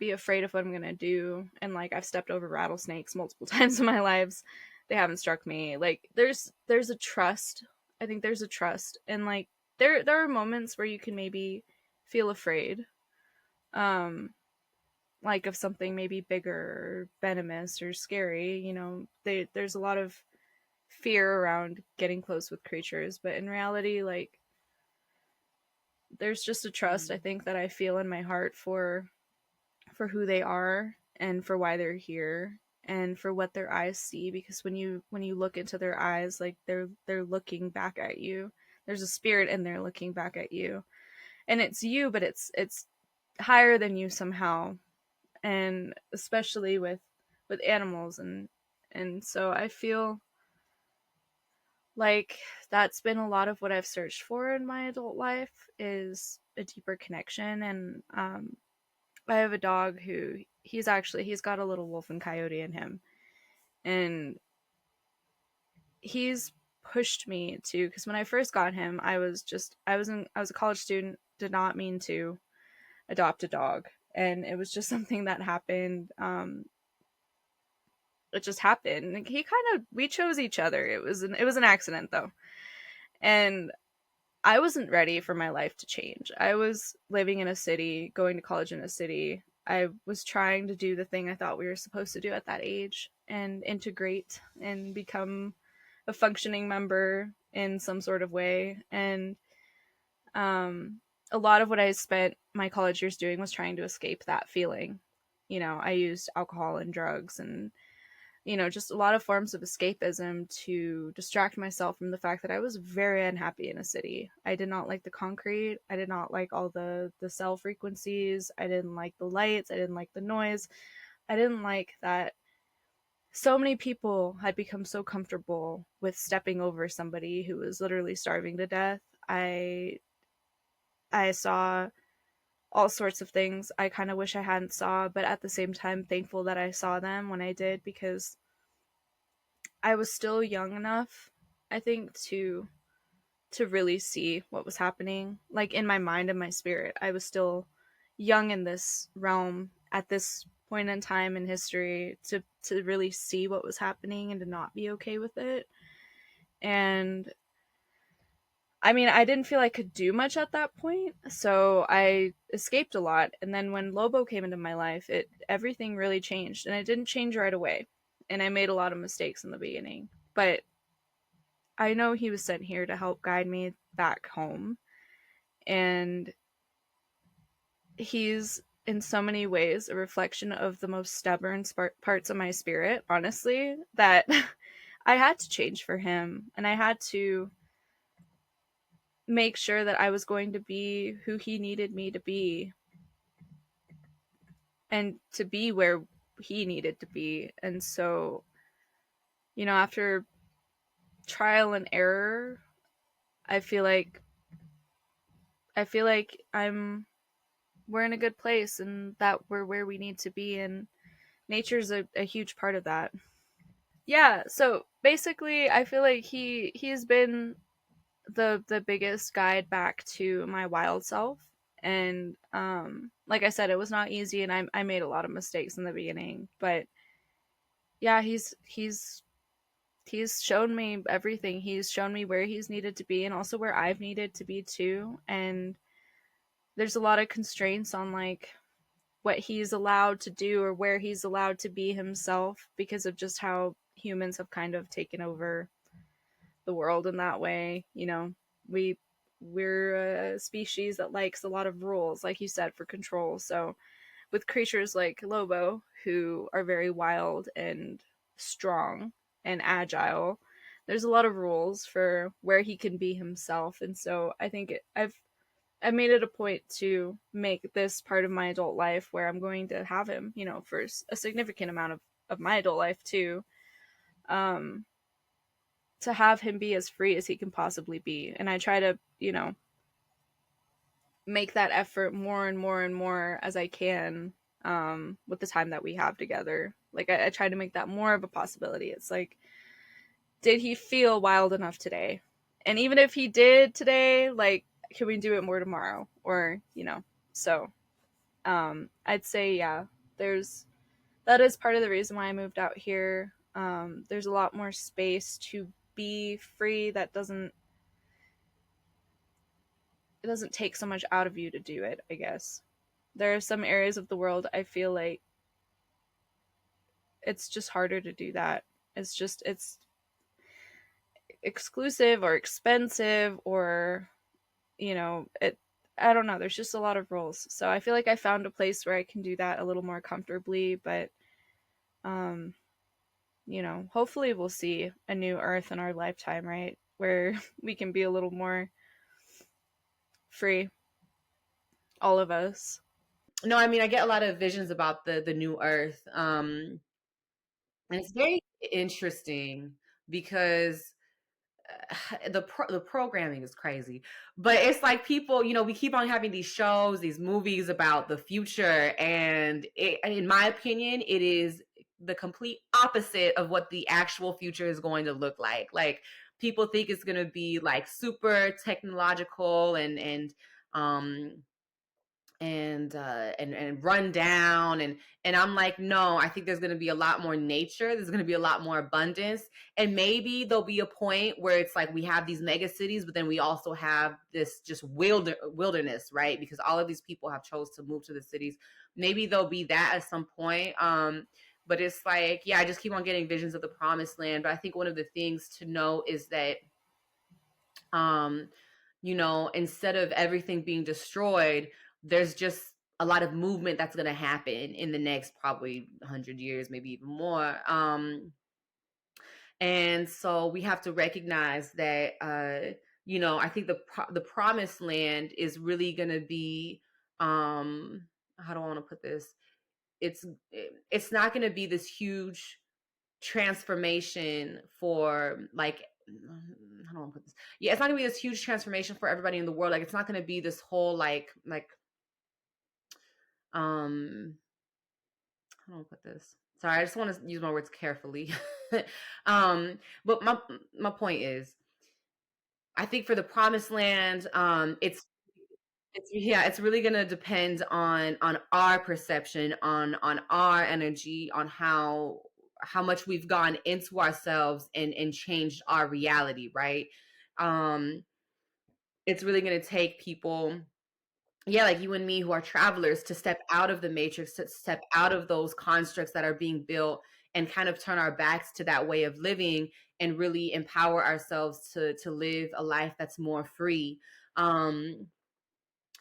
be afraid of what I'm gonna do. And like I've stepped over rattlesnakes multiple times in my lives. They haven't struck me. Like there's a trust. I think there's a trust. And like there are moments where you can maybe feel afraid. Um like of something maybe bigger or venomous or scary, there's a lot of fear around getting close with creatures, but in reality, like there's just a trust I
Mm.
think that I feel in my heart for who they are and for why they're here and for what their eyes see. Because when you look into their eyes, like they're looking back at you. There's a spirit in there looking back at you, and it's you, but it's higher than you somehow. And especially with animals. And so I feel like that's been a lot of what I've searched for in my adult life, is a deeper connection. And I have a dog who he's got a little wolf and coyote in him, and he's pushed me to, because when I first got him, I was a college student, did not mean to adopt a dog, and it was just something that happened. It just happened. He kind of We chose each other. It was an accident though, and I wasn't ready for my life to change. I was living in a city, going to college in a city. I was trying to do the thing I thought we were supposed to do at that age and integrate and become a functioning member in some sort of way. And um, a lot of what I spent my college years doing was trying to escape that feeling. I used alcohol and drugs and just a lot of forms of escapism to distract myself from the fact that I was very unhappy in a city. I did not like the concrete. I did not like all the cell frequencies. I didn't like the lights. I didn't like the noise. I didn't like that so many people had become so comfortable with stepping over somebody who was literally starving to death. I saw all sorts of things I kind of wish I hadn't saw, but at the same time thankful that I saw them when I did, because I was still young enough, I think, to really see what was happening. Like in my mind and my spirit, I was still young in this realm at this point in time in history to really see what was happening and to not be okay with it. And I mean, I didn't feel I could do much at that point, so I escaped a lot. And then when Lobo came into my life, it everything really changed, and it didn't change right away. And I made a lot of mistakes in the beginning, but I know he was sent here to help guide me back home. And he's in so many ways a reflection of the most stubborn parts of my spirit, honestly, that I had to change for him. And I had to make sure that I was going to be who he needed me to be and to be where he needed to be. And so, after trial and error, I feel like I'm we're in a good place and that we're where we need to be, and nature's a huge part of that. Yeah, so basically I feel like he's been the biggest guide back to my wild self. And like I said, it was not easy, and I made a lot of mistakes in the beginning, but yeah, he's shown me everything. He's shown me where he's needed to be and also where I've needed to be too. And there's a lot of constraints on like what he's allowed to do or where he's allowed to be himself because of just how humans have kind of taken over the world in that way. You know, we we're a species that likes a lot of rules, like you said, for control. So with creatures like Lobo, who are very wild and strong and agile, there's a lot of rules for where he can be himself. And so I think I've made it a point to make this part of my adult life where I'm going to have him, you know, for a significant amount of my adult life too. Um, to have him be as free as he can possibly be. And I try to, you know, make that effort more and more and more as I can with the time that we have together. Like I try to make that more of a possibility. It's like, did he feel wild enough today? And even if he did today, like, can we do it more tomorrow? Or, you know, so I'd say, yeah, there's that is part of the reason why I moved out here. There's a lot more space to be free that doesn't take so much out of you to do it, I guess. There are some areas of the world I feel like it's just harder to do that. It's exclusive or expensive or, you know, it I don't know, there's just a lot of rules. So I feel like I found a place where I can do that a little more comfortably, but um you know, hopefully we'll see a new earth in our lifetime, right? Where we can be a little more free, all of us.
No, I mean, I get a lot of visions about the new earth. And it's very interesting because the programming is crazy, but it's like people, we keep on having these shows, these movies about the future, and in my opinion, it is the complete opposite of what the actual future is going to look like. Like, people think it's going to be like super technological um and run down, and I'm like, no, I think there's going to be a lot more nature, there's going to be a lot more abundance, and maybe there'll be a point where it's like we have these mega cities, but then we also have this just wilderness, right? Because all of these people have chose to move to the cities. Maybe there'll be that at some point. But it's like, yeah, I just keep on getting visions of the promised land. But I think one of the things to know is that um instead of everything being destroyed, there's just a lot of movement that's going to happen in the next probably 100 years, maybe even more. And so we have to recognize that I think the promised land is really going to be, how do I want to put this, it's it's not going to be this huge transformation for, like, how do I put this? Yeah, it's not gonna be this huge transformation for everybody in the world. Like, it's not gonna be this whole um how do I put this? Sorry, I just want to use my words carefully. But my point is, I think for the promised land, it's really gonna depend on our perception, on our energy, on how much we've gone into ourselves and changed our reality, right? Um, it's really gonna take people, yeah, like you and me, who are travelers, to step out of the matrix, to step out of those constructs that are being built, and kind of turn our backs to that way of living, and really empower ourselves to live a life that's more free. Um,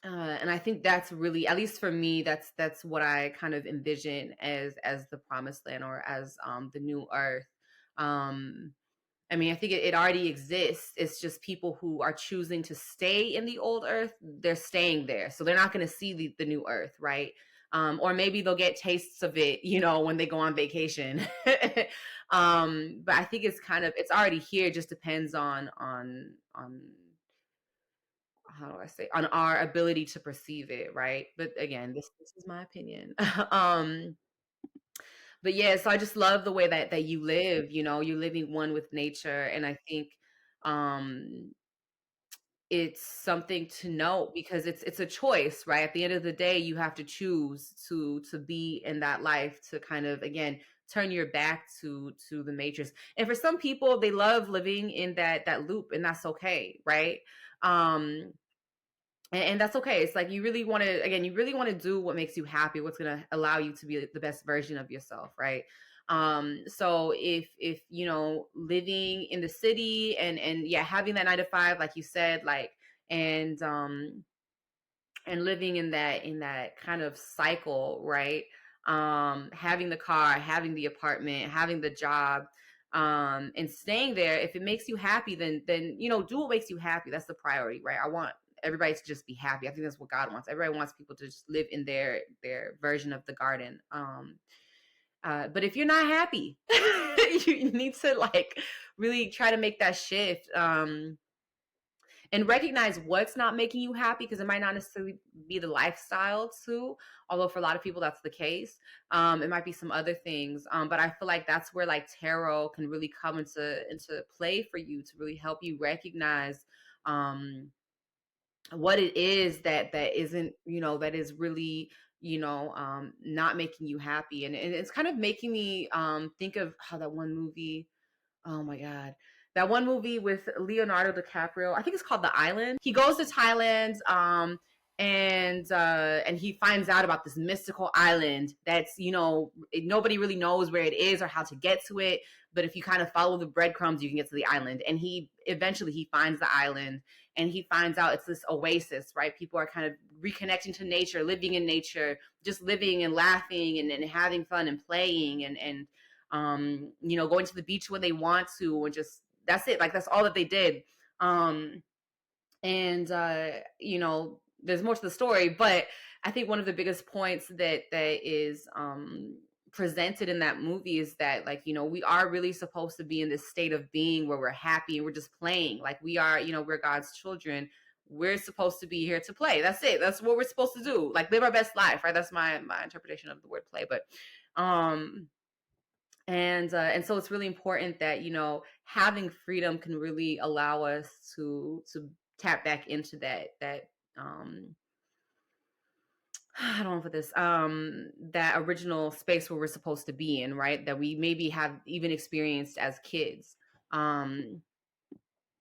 and I think that's really, at least for me, that's what I kind of envision as the promised land, or as the new earth. Um, I mean, I think it already exists. It's just people who are choosing to stay in the old earth, they're staying there. So they're not going to see the new earth, right? Or maybe they'll get tastes of it, when they go on vacation. But I think it's already here. It just depends on how do I say, on our ability to perceive it, right? But again, this is my opinion. um, but yeah, so I just love the way that you live. You're living one with nature, and I think um it's something to note, because it's a choice, right? At the end of the day, you have to choose to be in that life, to kind of, again, turn your back to the matrix. And for some people, they love living in that loop, and that's okay, right? um And that's okay. It's like you really want to, again, you really want to do what makes you happy, what's going to allow you to be the best version of yourself, right? So if you know, living in the city and yeah, having that 9 to 5, like you said, like, and and living in that kind of cycle, right? Having the car, having the apartment, having the job, and staying there. If it makes you happy, then you know, do what makes you happy. That's the priority, right? I want everybody to just be happy. I think that's what God wants. Everybody wants people to just live in their version of the garden. But if you're not happy, you need to like really try to make that shift. And recognize what's not making you happy, because it might not necessarily be the lifestyle too, although for a lot of people that's the case. It might be some other things, but I feel like that's where like tarot can really come into play for you to really help you recognize um what it is that isn't, you know, that is really, you know, not making you happy. And it's kind of making me think of how that one movie, oh my God. That one movie with Leonardo DiCaprio, I think it's called The Island. He goes to Thailand, and he finds out about this mystical island that's, you know, nobody really knows where it is or how to get to it. But if you kind of follow the breadcrumbs, you can get to the island. And he eventually he finds the island, and he finds out it's this oasis, right? People are kind of reconnecting to nature, living in nature, just living and laughing and having fun and playing and you know, going to the beach when they want to, and just that's it. Like that's all that they did. Um, and You know, there's more to the story, but I think one of the biggest points that is presented in that movie is that, like, you know, we are really supposed to be in this state of being where we're happy and we're just playing. Like we are, you know, we're God's children. We're supposed to be here to play. That's it. That's what we're supposed to do. Like live our best life, right? That's my interpretation of the word play. But um and so it's really important that, you know, having freedom can really allow us to tap back into that um I don't know for this that original space where we're supposed to be in, right, that we maybe have even experienced as kids. um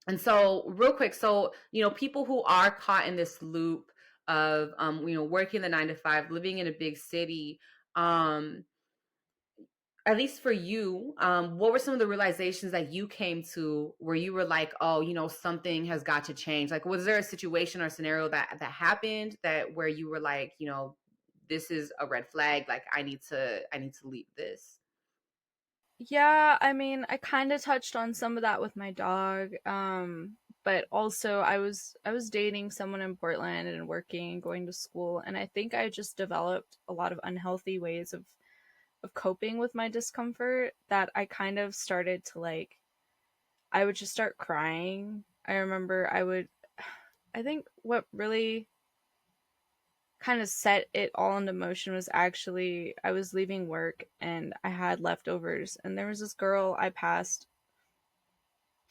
and so real quick, so you know, people who are caught in this loop of you know, working the 9 to 5, living in a big city, um at least for you, what were some of the realizations that you came to where you were like, oh, you know, something has got to change? Like, was there a situation or scenario that happened that where you were like, you know, this is a red flag. Like, I need to leave this.
Yeah, I mean, I kind of touched on some of that with my dog. But also I was dating someone in Portland and working and going to school, and I think I just developed a lot of unhealthy ways of coping with my discomfort that I kind of started to like I would just start crying. I remember I think what really kind of set it all into motion was actually I was leaving work and I had leftovers, and there was this girl I passed,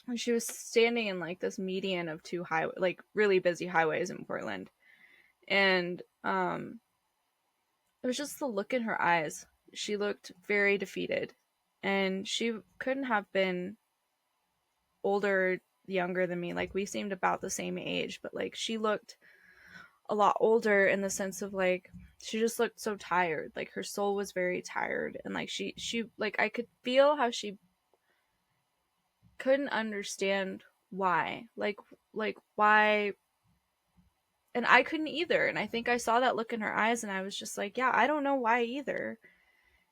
and she was standing in like this median of two high like really busy highways in Portland. And it was just the look in her eyes. She looked very defeated, and she couldn't have been older, younger than me. Like we seemed about the same age, but like she looked a lot older in the sense of like she just looked so tired. Like her soul was very tired, and like she like I could feel how she couldn't understand why. Like why, and I couldn't either. And I think I saw that look in her eyes and I was just like, yeah, I don't know why either,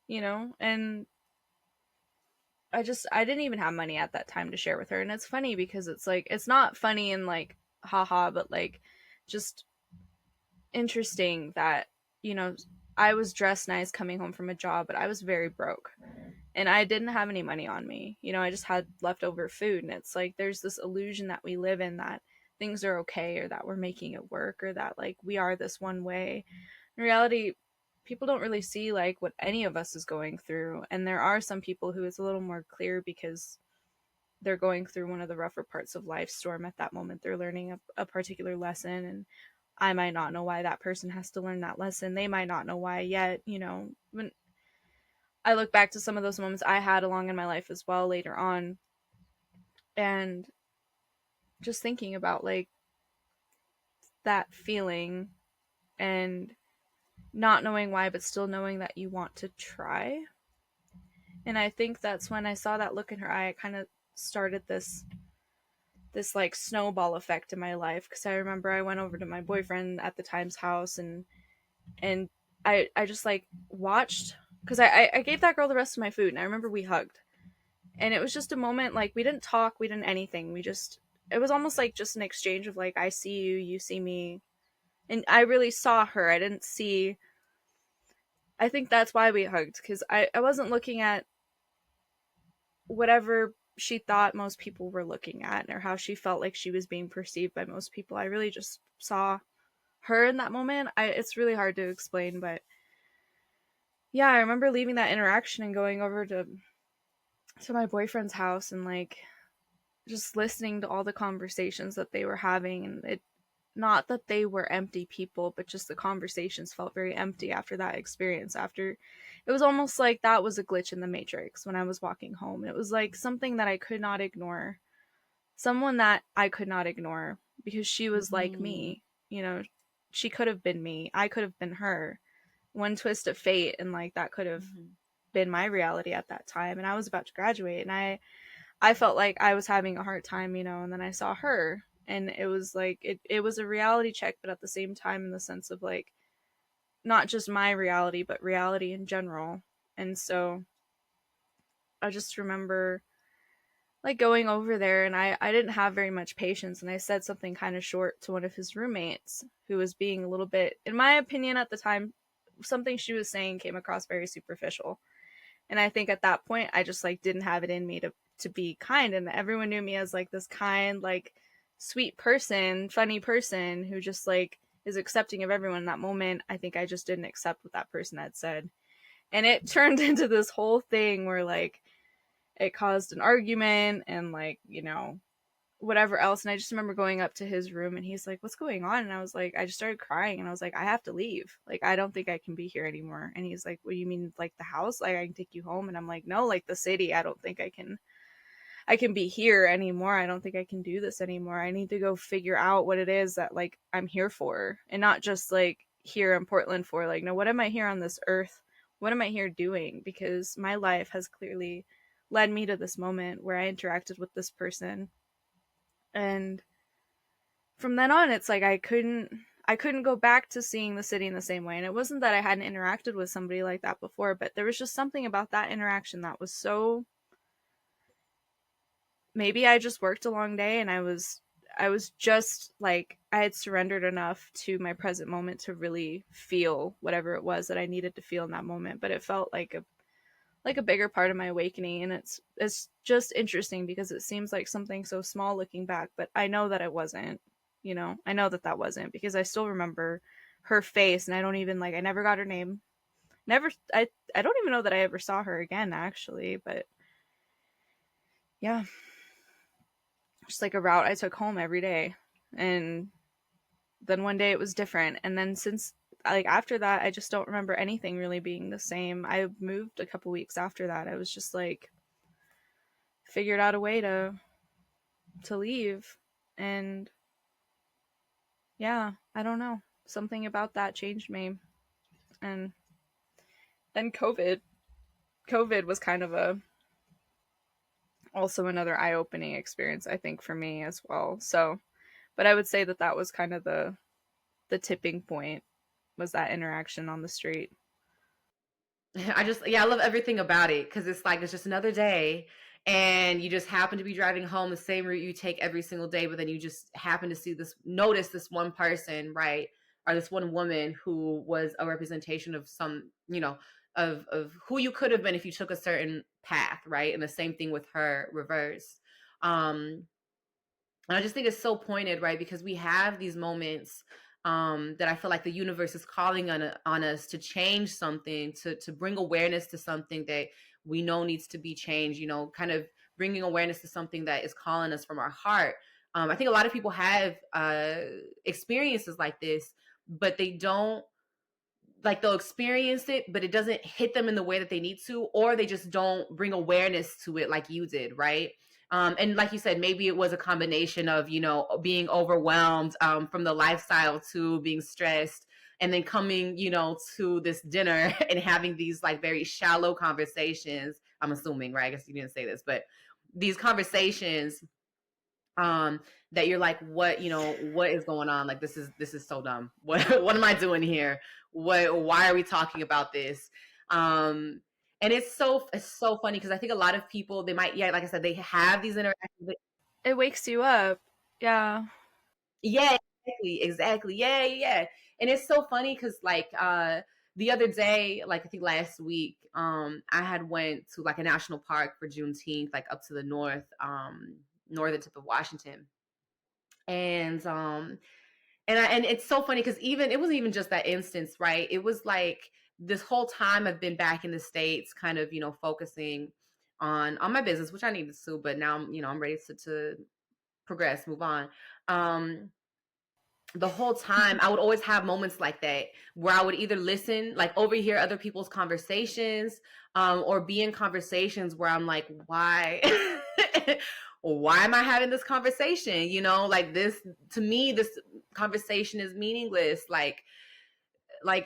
you know? And I didn't even have money at that time to share with her. And it's funny because it's like it's not funny and like haha, but like just interesting that, you know, I was dressed nice coming home from a job, but I was very broke. And I didn't have any money on me. You know, I just had leftover food. And it's like there's this illusion that we live in that things are okay, or that we're making it work, or that like we are this one way. In reality, people don't really see like what any of us is going through. And there are some people who it's a little more clear because they're going through one of the rougher parts of life's storm at that moment. They're learning a particular lesson, and I might not know why that person has to learn that lesson. They might not know why yet, you know. When I look back to some of those moments I had along in my life as well later on, and just thinking about like that feeling and not knowing why, but still knowing that you want to try. And I think that's when I saw that look in her eye, it kind of started this like snowball effect in my life, because I remember I went over to my boyfriend at the time's house, and I just like watched, because I gave that girl the rest of my food, and I remember we hugged, and it was just a moment, like we didn't talk, we didn't anything, we just, it was almost like just an exchange of like, I see you, you see me, and I really saw her. I didn't see. I think that's why we hugged, because I wasn't looking at whatever she thought most people were looking at, or how she felt like she was being perceived by most people. I really just saw her in that moment. It's really hard to explain, but yeah, I remember leaving that interaction and going over to my boyfriend's house, and like just listening to all the conversations that they were having, and it, not that they were empty people, but just the conversations felt very empty after that experience. After, it was almost like that was a glitch in the matrix when I was walking home. It was like something that I could not ignore, someone that I could not ignore, because she was like
Mm-hmm.
me, you know, she could have been me, I could have been her. One twist of fate, and like that could have
Mm-hmm.
been my reality at that time. And I was about to graduate, and I felt like I was having a hard time, and then I saw her, and it was like it was a reality check, but at the same time in the sense of like not just my reality, but reality in general. And so I just remember like going over there, and I didn't have very much patience, and I said something kind of short to one of his roommates who was being a little bit, in my opinion at the time, something she was saying came across very superficial. And I think at that point I just like didn't have it in me to be kind, and everyone knew me as like this kind, like sweet person, funny person who just like is accepting of everyone. In that moment, I think I just didn't accept what that person had said. And it turned into this whole thing where like it caused an argument, and like, whatever else. And I just remember going up to his room, and he's like, "What's going on?" And I was like, I just started crying, and I was like, "I have to leave. Like, I don't think I can be here anymore." And he's like, "What do you mean, like the house? Like I can take you home?" And I'm like, "No, like the city. I don't think I can be here anymore. I don't think I can do this anymore. I need to go figure out what it is that like I'm here for, and not just like here in Portland for. Like, no, what am I here on this earth? What am I here doing? Because my life has clearly led me to this moment where I interacted with this person." And from then on, it's like I couldn't go back to seeing the city in the same way. And it wasn't that I hadn't interacted with somebody like that before, but there was just something about that interaction that was so, maybe I just worked a long day, and I was just like, I had surrendered enough to my present moment to really feel whatever it was that I needed to feel in that moment. But it felt like a bigger part of my awakening, and it's just interesting because it seems like something so small looking back, but I know that it wasn't. I know that that wasn't, because I still remember her face, and I don't even, like, I never got her name. Never. I don't even know that I ever saw her again, actually. But yeah, just like a route I took home every day. And then one day it was different, and then since, like, after that, I just don't remember anything really being the same. I moved a couple weeks after that. I was just like, figured out a way to leave. And yeah, I don't know, something about that changed me. And then COVID was kind of a, also another eye-opening experience, I think, for me as well. So, but I would say that that was kind of the tipping point, was that interaction on the street.
Yeah, I love everything about it because it's like it's just another day, and you just happen to be driving home the same route you take every single day, but then you just happen to notice this one person, right, or this one woman who was a representation of some, of who you could have been if you took a certain path, right? And the same thing with her reverse. Um, and I just think it's so pointed, right? Because we have these moments that I feel like the universe is calling on us to change something, to bring awareness to something that we know needs to be changed. Kind of bringing awareness to something that is calling us from our heart. I think a lot of people have experiences like this, but they don't, like, they'll experience it, but it doesn't hit them in the way that they need to, or they just don't bring awareness to it like you did, right? And like you said, maybe it was a combination of, you know, being overwhelmed from the lifestyle to being stressed, and then coming, you know, to this dinner and having these like very shallow conversations. I'm assuming, right? I guess you didn't say this, but these conversations um that you're like, what, you know, what is going on? Like, this is so dumb. What am I doing here? Why are we talking about this? And it's so funny because I think a lot of people, they might, yeah, like I said, they have these interactions.
It wakes you up. Yeah.
Yeah, exactly. Yeah, yeah, yeah. And it's so funny because like the other day, like I think last week, I had went to like a national park for Juneteenth, like up to the northern tip of Washington. And it's so funny because even it wasn't even just that instance, right? It was like this whole time I've been back in the States, kind of, you know, focusing on my business, which I needed to, but now I'm, you know, I'm ready to progress, move on. Um, the whole time I would always have moments like that where I would either listen, like overhear other people's conversations, or be in conversations where I'm like, why? Why am I having this conversation? You know, like this, to me, this conversation is meaningless. Like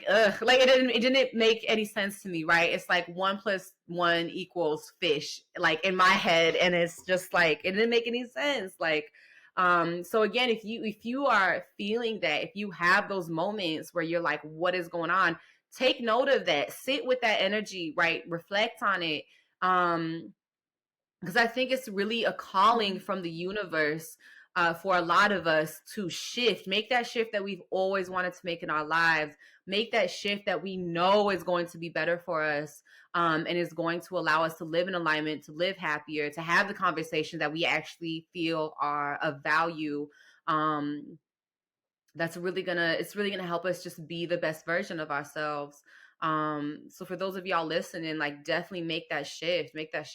ugh, like it didn't make any sense to me, right? It's like 1 + 1 = fish, like in my head, and it's just like it didn't make any sense. Like so again, if you are feeling that, if you have those moments where you're like, what is going on, take note of that, sit with that energy, right? Reflect on it. Because I think it's really a calling
Mhm.
from the universe, for a lot of us to shift, make that shift that we've always wanted to make in our lives, make that shift that we know is going to be better for us, and is going to allow us to live in alignment, to live happier, to have the conversation that we actually feel are of value. Um, that's really gonna it's really gonna help us just be the best version of ourselves. So for those of y'all listening, like definitely make that shift, because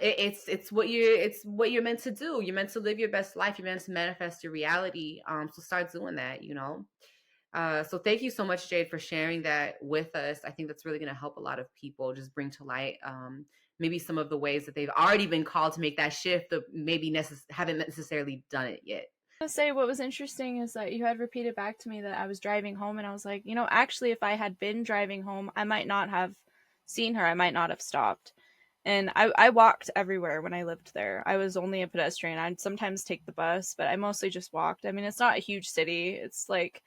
it's what you're meant to do. You're meant to live your best life, you're meant to manifest your reality. So start doing that, you know. So thank you so much, Jade, for sharing that with us. I think that's really going to help a lot of people, just bring to light, maybe some of the ways that they've already been called to make that shift, but maybe haven't necessarily done it yet.
I was gonna say what was interesting is that you had repeated back to me that I was driving home, and I was like, actually, if I had been driving home, I might not have seen her. I might not have stopped. And I walked everywhere when I lived there. I was only a pedestrian. I'd sometimes take the bus, but I mostly just walked. I mean, it's not a huge city. It's like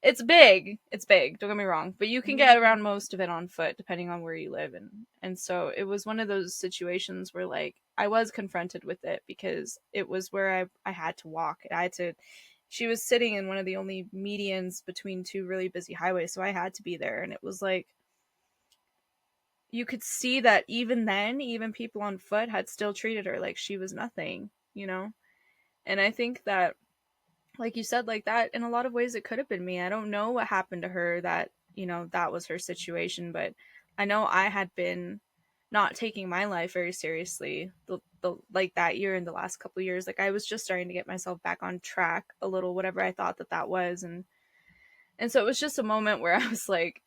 it's big. It's big. Don't get me wrong, but you can get around most of it on foot depending on where you live. And so it was one of those situations where like I was confronted with it because it was where I had to walk. I had to. She was sitting in one of the only medians between two really busy highways, so I had to be there. And it was like you could see that even then, even people on foot had still treated her like she was nothing. And I think that, like you said, like that, in a lot of ways, it could have been me. I don't know what happened to her that was her situation, but I know I had been not taking my life very seriously the like that year and the last couple of years. Like I was just starting to get myself back on track a little, whatever I thought that was. And so it was just a moment where I was like,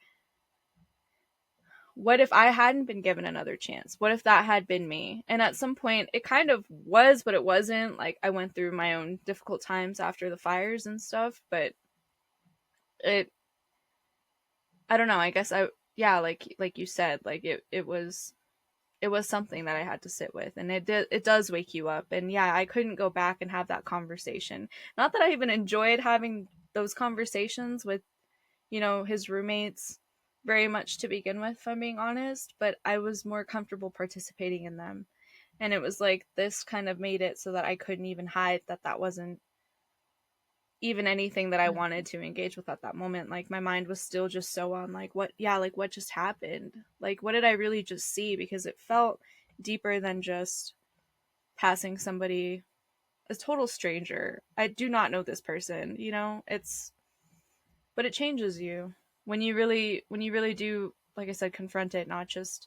what if I hadn't been given another chance? What if that had been me? And at some point, it kind of was, but it wasn't. Like, I went through my own difficult times after the fires and stuff, but it, I don't know. I guess yeah, like you said, like it was something that I had to sit with, and it does wake you up. And yeah, I couldn't go back and have that conversation. Not that I even enjoyed having those conversations with his roommates very much to begin with, if I'm being honest, but I was more comfortable participating in them. And it was like this kind of made it so that I couldn't even hide that wasn't even anything that I wanted to engage with at that moment. Like my mind was still just so on like what just happened? Like what did I really just see? Because it felt deeper than just passing somebody, a total stranger. I do not know this person. It's but it changes you when you really do, like I said, confront it, not just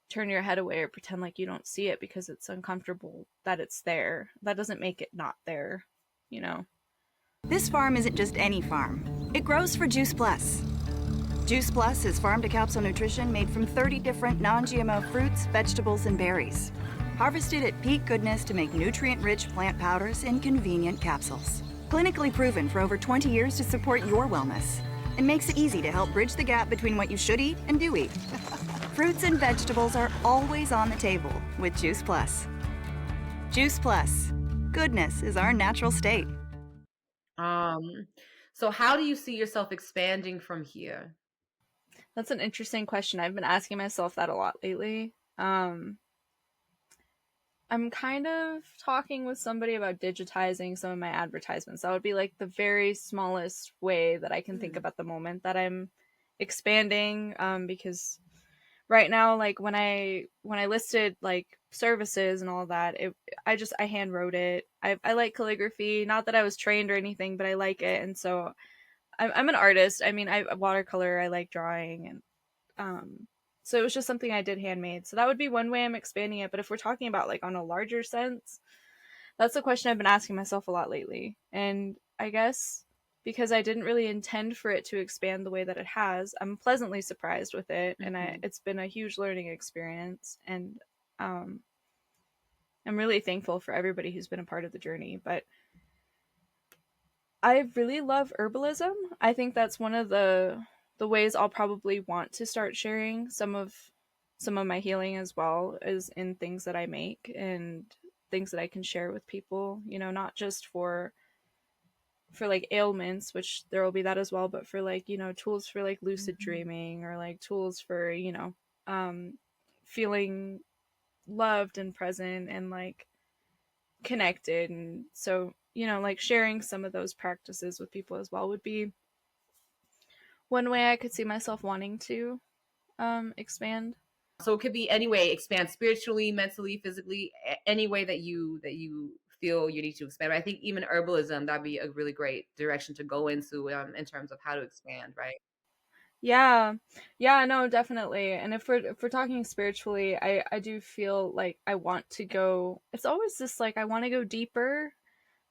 turn your head away or pretend like you don't see it because it's uncomfortable that it's there. That doesn't make it not there.
This farm isn't just any farm. It grows for Juice Plus. Juice Plus is farm to capsule nutrition made from 30 different non GMO fruits, vegetables, and berries. Harvested at peak goodness to make nutrient rich plant powders in convenient capsules. Clinically proven for over 20 years to support your wellness. It makes it easy to help bridge the gap between what you should eat and do eat. Fruits and vegetables are always on the table with Juice Plus. Juice Plus. Goodness is our natural state.
Um, so how do you see yourself expanding from here?
That's an interesting question. I've been asking myself that a lot lately. I'm kind of talking with somebody about digitizing some of my advertisements. That would be like the very smallest way that I can think
Mm,
of at the moment that I'm expanding. Because right now, like when I listed like services and all that, I hand wrote it. I like calligraphy. Not that I was trained or anything, but I like it, and so I'm an artist. I mean, I watercolor. I like drawing, and um, so it was just something I did handmade. So that would be one way I'm expanding it. But if we're talking about like on a larger sense, that's a question I've been asking myself a lot lately. And I guess because I didn't really intend for it to expand the way that it has, I'm pleasantly surprised with it, and
mhm.
it's been a huge learning experience. And um, I'm really thankful for everybody who's been a part of the journey. But I really love herbalism. I think that's one of the ways I'll probably want to start sharing some of my healing as well is in things that I make and things that I can share with people, not just for like ailments, which there will be that as well, but for like, tools for like lucid
Mhm.
dreaming or like tools for, um feeling loved and present and like connected. And so, like sharing some of those practices with people as well would be one way I could see myself wanting to expand.
So it could be any way, expand spiritually, mentally, physically, any way that you feel you need to expand. But I think even herbalism, that'd be a really great direction to go into in terms of how to expand, right?
Yeah. Yeah, no, definitely. And if we're talking spiritually, I do feel like I want to go, it's always just like I want to go deeper.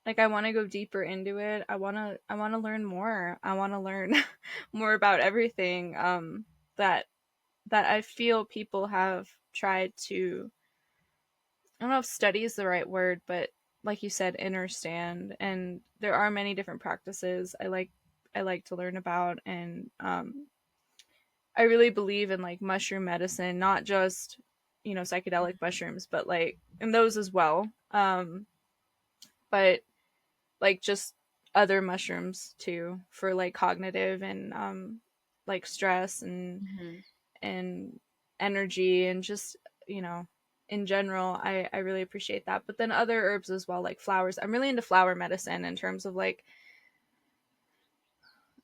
Like I want to go deeper into it. I want to learn more. I want to learn more about everything that that I feel people have tried to, I don't know if study is the right word, but like you said, understand. And there are many different practices I like to learn about. And I really believe in like mushroom medicine, not just, psychedelic mushrooms, but like in those as well. But like just other mushrooms too for like cognitive and like stress
Mhm.
and energy and just, you know, in general, I really appreciate that. But then other herbs as well, like flowers. I'm really into flower medicine in terms of like,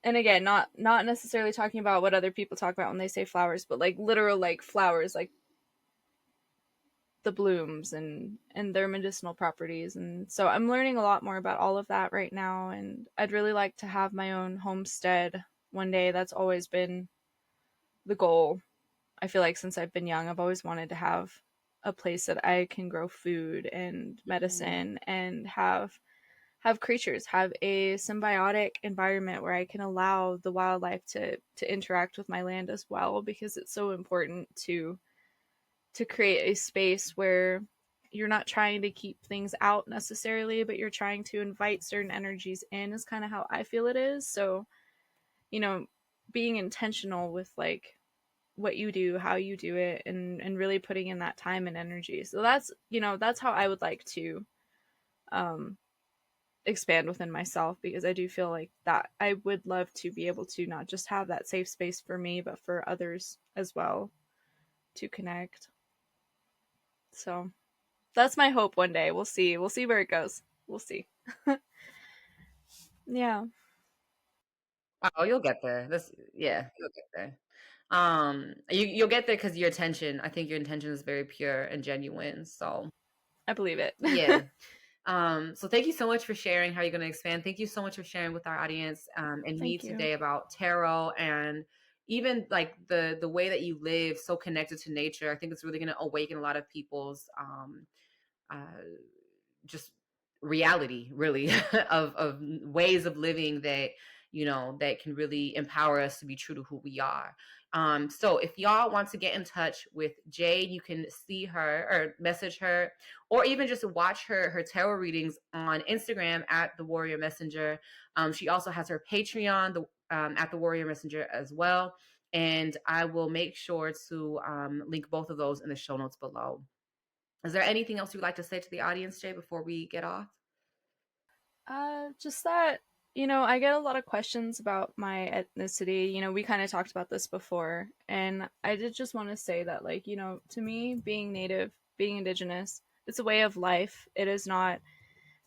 and again, not necessarily talking about what other people talk about when they say flowers, but like literal like flowers, like the blooms and their medicinal properties. And so I'm learning a lot more about all of that right now, and I'd really like to have my own homestead one day. That's always been the goal. I feel like since I've been young, I've always wanted to have a place that I can grow food and
Mhm.
medicine and have creatures, have a symbiotic environment where I can allow the wildlife to interact with my land as well, because it's so important to create a space where you're not trying to keep things out necessarily, but you're trying to invite certain energies in, is kind of how I feel it is. So, you know, being intentional with like what you do, how you do it, and really putting in that time and energy. So that's how I would like to um expand within myself, because I do feel like that I would love to be able to not just have that safe space for me, but for others as well to connect. So that's my hope one day. We'll see. We'll see where it goes. We'll see. Yeah,
Oh, you'll get there. This, yeah, you'll get there. You'll get there because your intention. I think your intention is very pure and genuine. So
I believe it.
yeah. So thank you so much for sharing how you're going to expand. Thank you so much for sharing with our audience and me
Thank you.
today about tarot and even like the way that you live so connected to nature. I think it's really going to awaken a lot of people's uh, just reality, really, of ways of living that that can really empower us to be true to who we are. So if y'all want to get in touch with Jade, you can see her or message her, or even just watch her tarot readings on Instagram at the Warrior Messenger. She also has her Patreon, at the Warrior Messenger as well. And I will make sure to link both of those in the show notes below. Is there anything else you'd like to say to the audience, Jay, before we get off?
Just that, I get a lot of questions about my ethnicity. We kind of talked about this before, and I did just want to say that, like, to me, being Native, being Indigenous, it's a way of life. It is not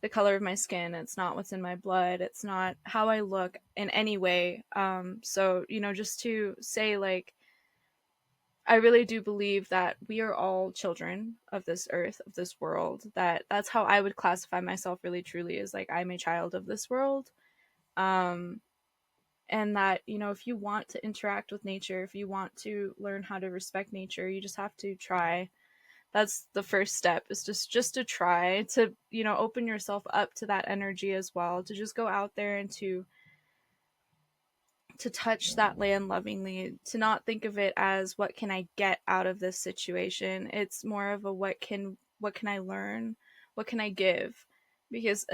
the color of my skin. It's not what's in my blood. It's not how I look in any way. So, just to say, like, I really do believe that we are all children of this earth, of this world. That's how I would classify myself really truly, is like I'm a child of this world. Um and that, if you want to interact with nature, if you want to learn how to respect nature, you just have to try. That's the first step, is just to try to, open yourself up to that energy as well, to just go out there and to touch that land lovingly, to not think of it as what can I get out of this situation. It's more of a what can I learn? What can I give? Because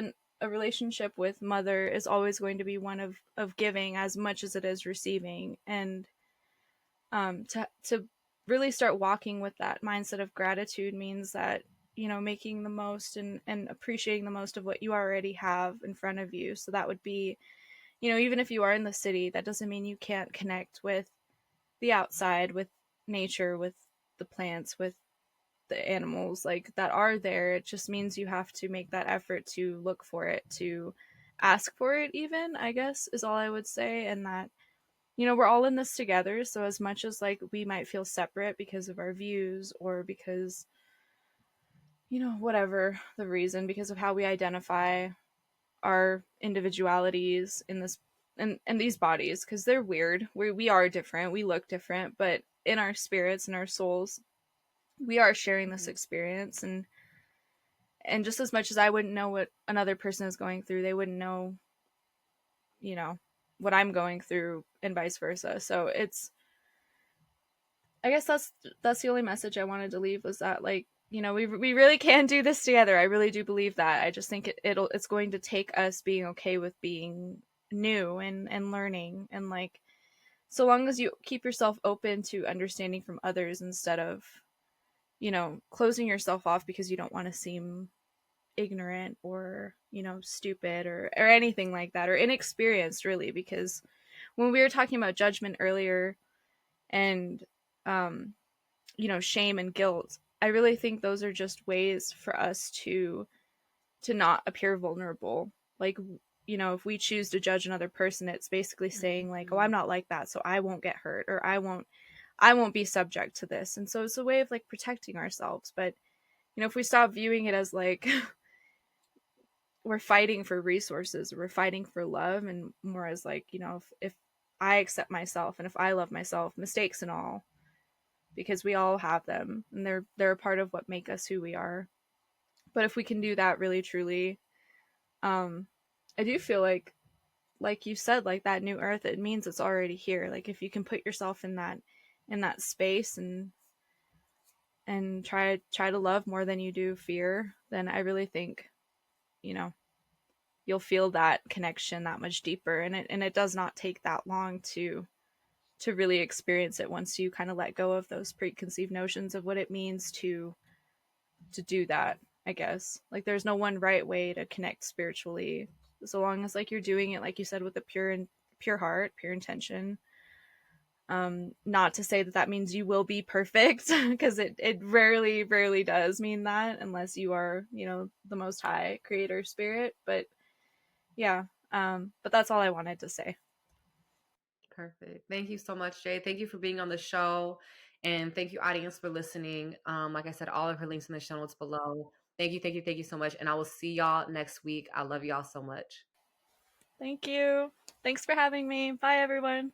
a relationship with mother is always going to be one of giving as much as it is receiving. And to really start walking with that mindset of gratitude means that, making the most and appreciating the most of what you already have in front of you. So that would be, even if you are in the city, that doesn't mean you can't connect with the outside, with nature, with the plants, with the animals like that are there. It just means you have to make that effort to look for it, to ask for it, even, I guess, is all I would say. And that, we're all in this together. So as much as like we might feel separate because of our views, or because, whatever the reason, because of how we identify our individualities in this and these bodies, because they're weird. We are different, we look different, but in our spirits and our souls, we are sharing this
Mhm.
experience. And just as much as I wouldn't know what another person is going through, they wouldn't know, you know what I'm going through, and vice versa. So it's, I guess that's the only message I wanted to leave, was that, like, we really can do this together. I really do believe that. I just think it's going to take us being okay with being new and learning, and like, so long as you keep yourself open to understanding from others, instead of, closing yourself off because you don't want to seem ignorant, or, stupid, or anything like that, or inexperienced, really. Because when we were talking about judgment earlier, and um shame and guilt, I really think those are just ways for us to not appear vulnerable. Like, if we choose to judge another person, it's basically saying, like, oh, I'm
Mhm.
not like that, so I won't get hurt, or I won't be subject to this. And so it's a way of like protecting ourselves. But, if we stop viewing it as like we're fighting for resources, or we're fighting for love, and more as like, if I accept myself, and if I love myself, mistakes and all, because we all have them, and they're a part of what make us who we are. But if we can do that really truly, um I do feel like you said, like that new earth, it means it's already here. Like, if you can put yourself in that space, and try to love more than you do fear, then I really think, you know you'll feel that connection that much deeper. And it does not take that long to really experience it, once you kind of let go of those preconceived notions of what it means to do that. I guess, like, there's no one right way to connect spiritually, so long as, like, you're doing it, like you said, with a pure heart, pure intention. Not to say that that means you will be perfect, because it rarely does mean that, unless you are, the most high creator spirit. But yeah, but that's all I wanted to say.
Perfect. Thank you so much, Jay. Thank you for being on the show. And thank you, audience, for listening. Like I said, all of her links in the show notes below. Thank you so much. And I will see y'all next week. I love y'all so much.
Thank you. Thanks for having me. Bye, everyone.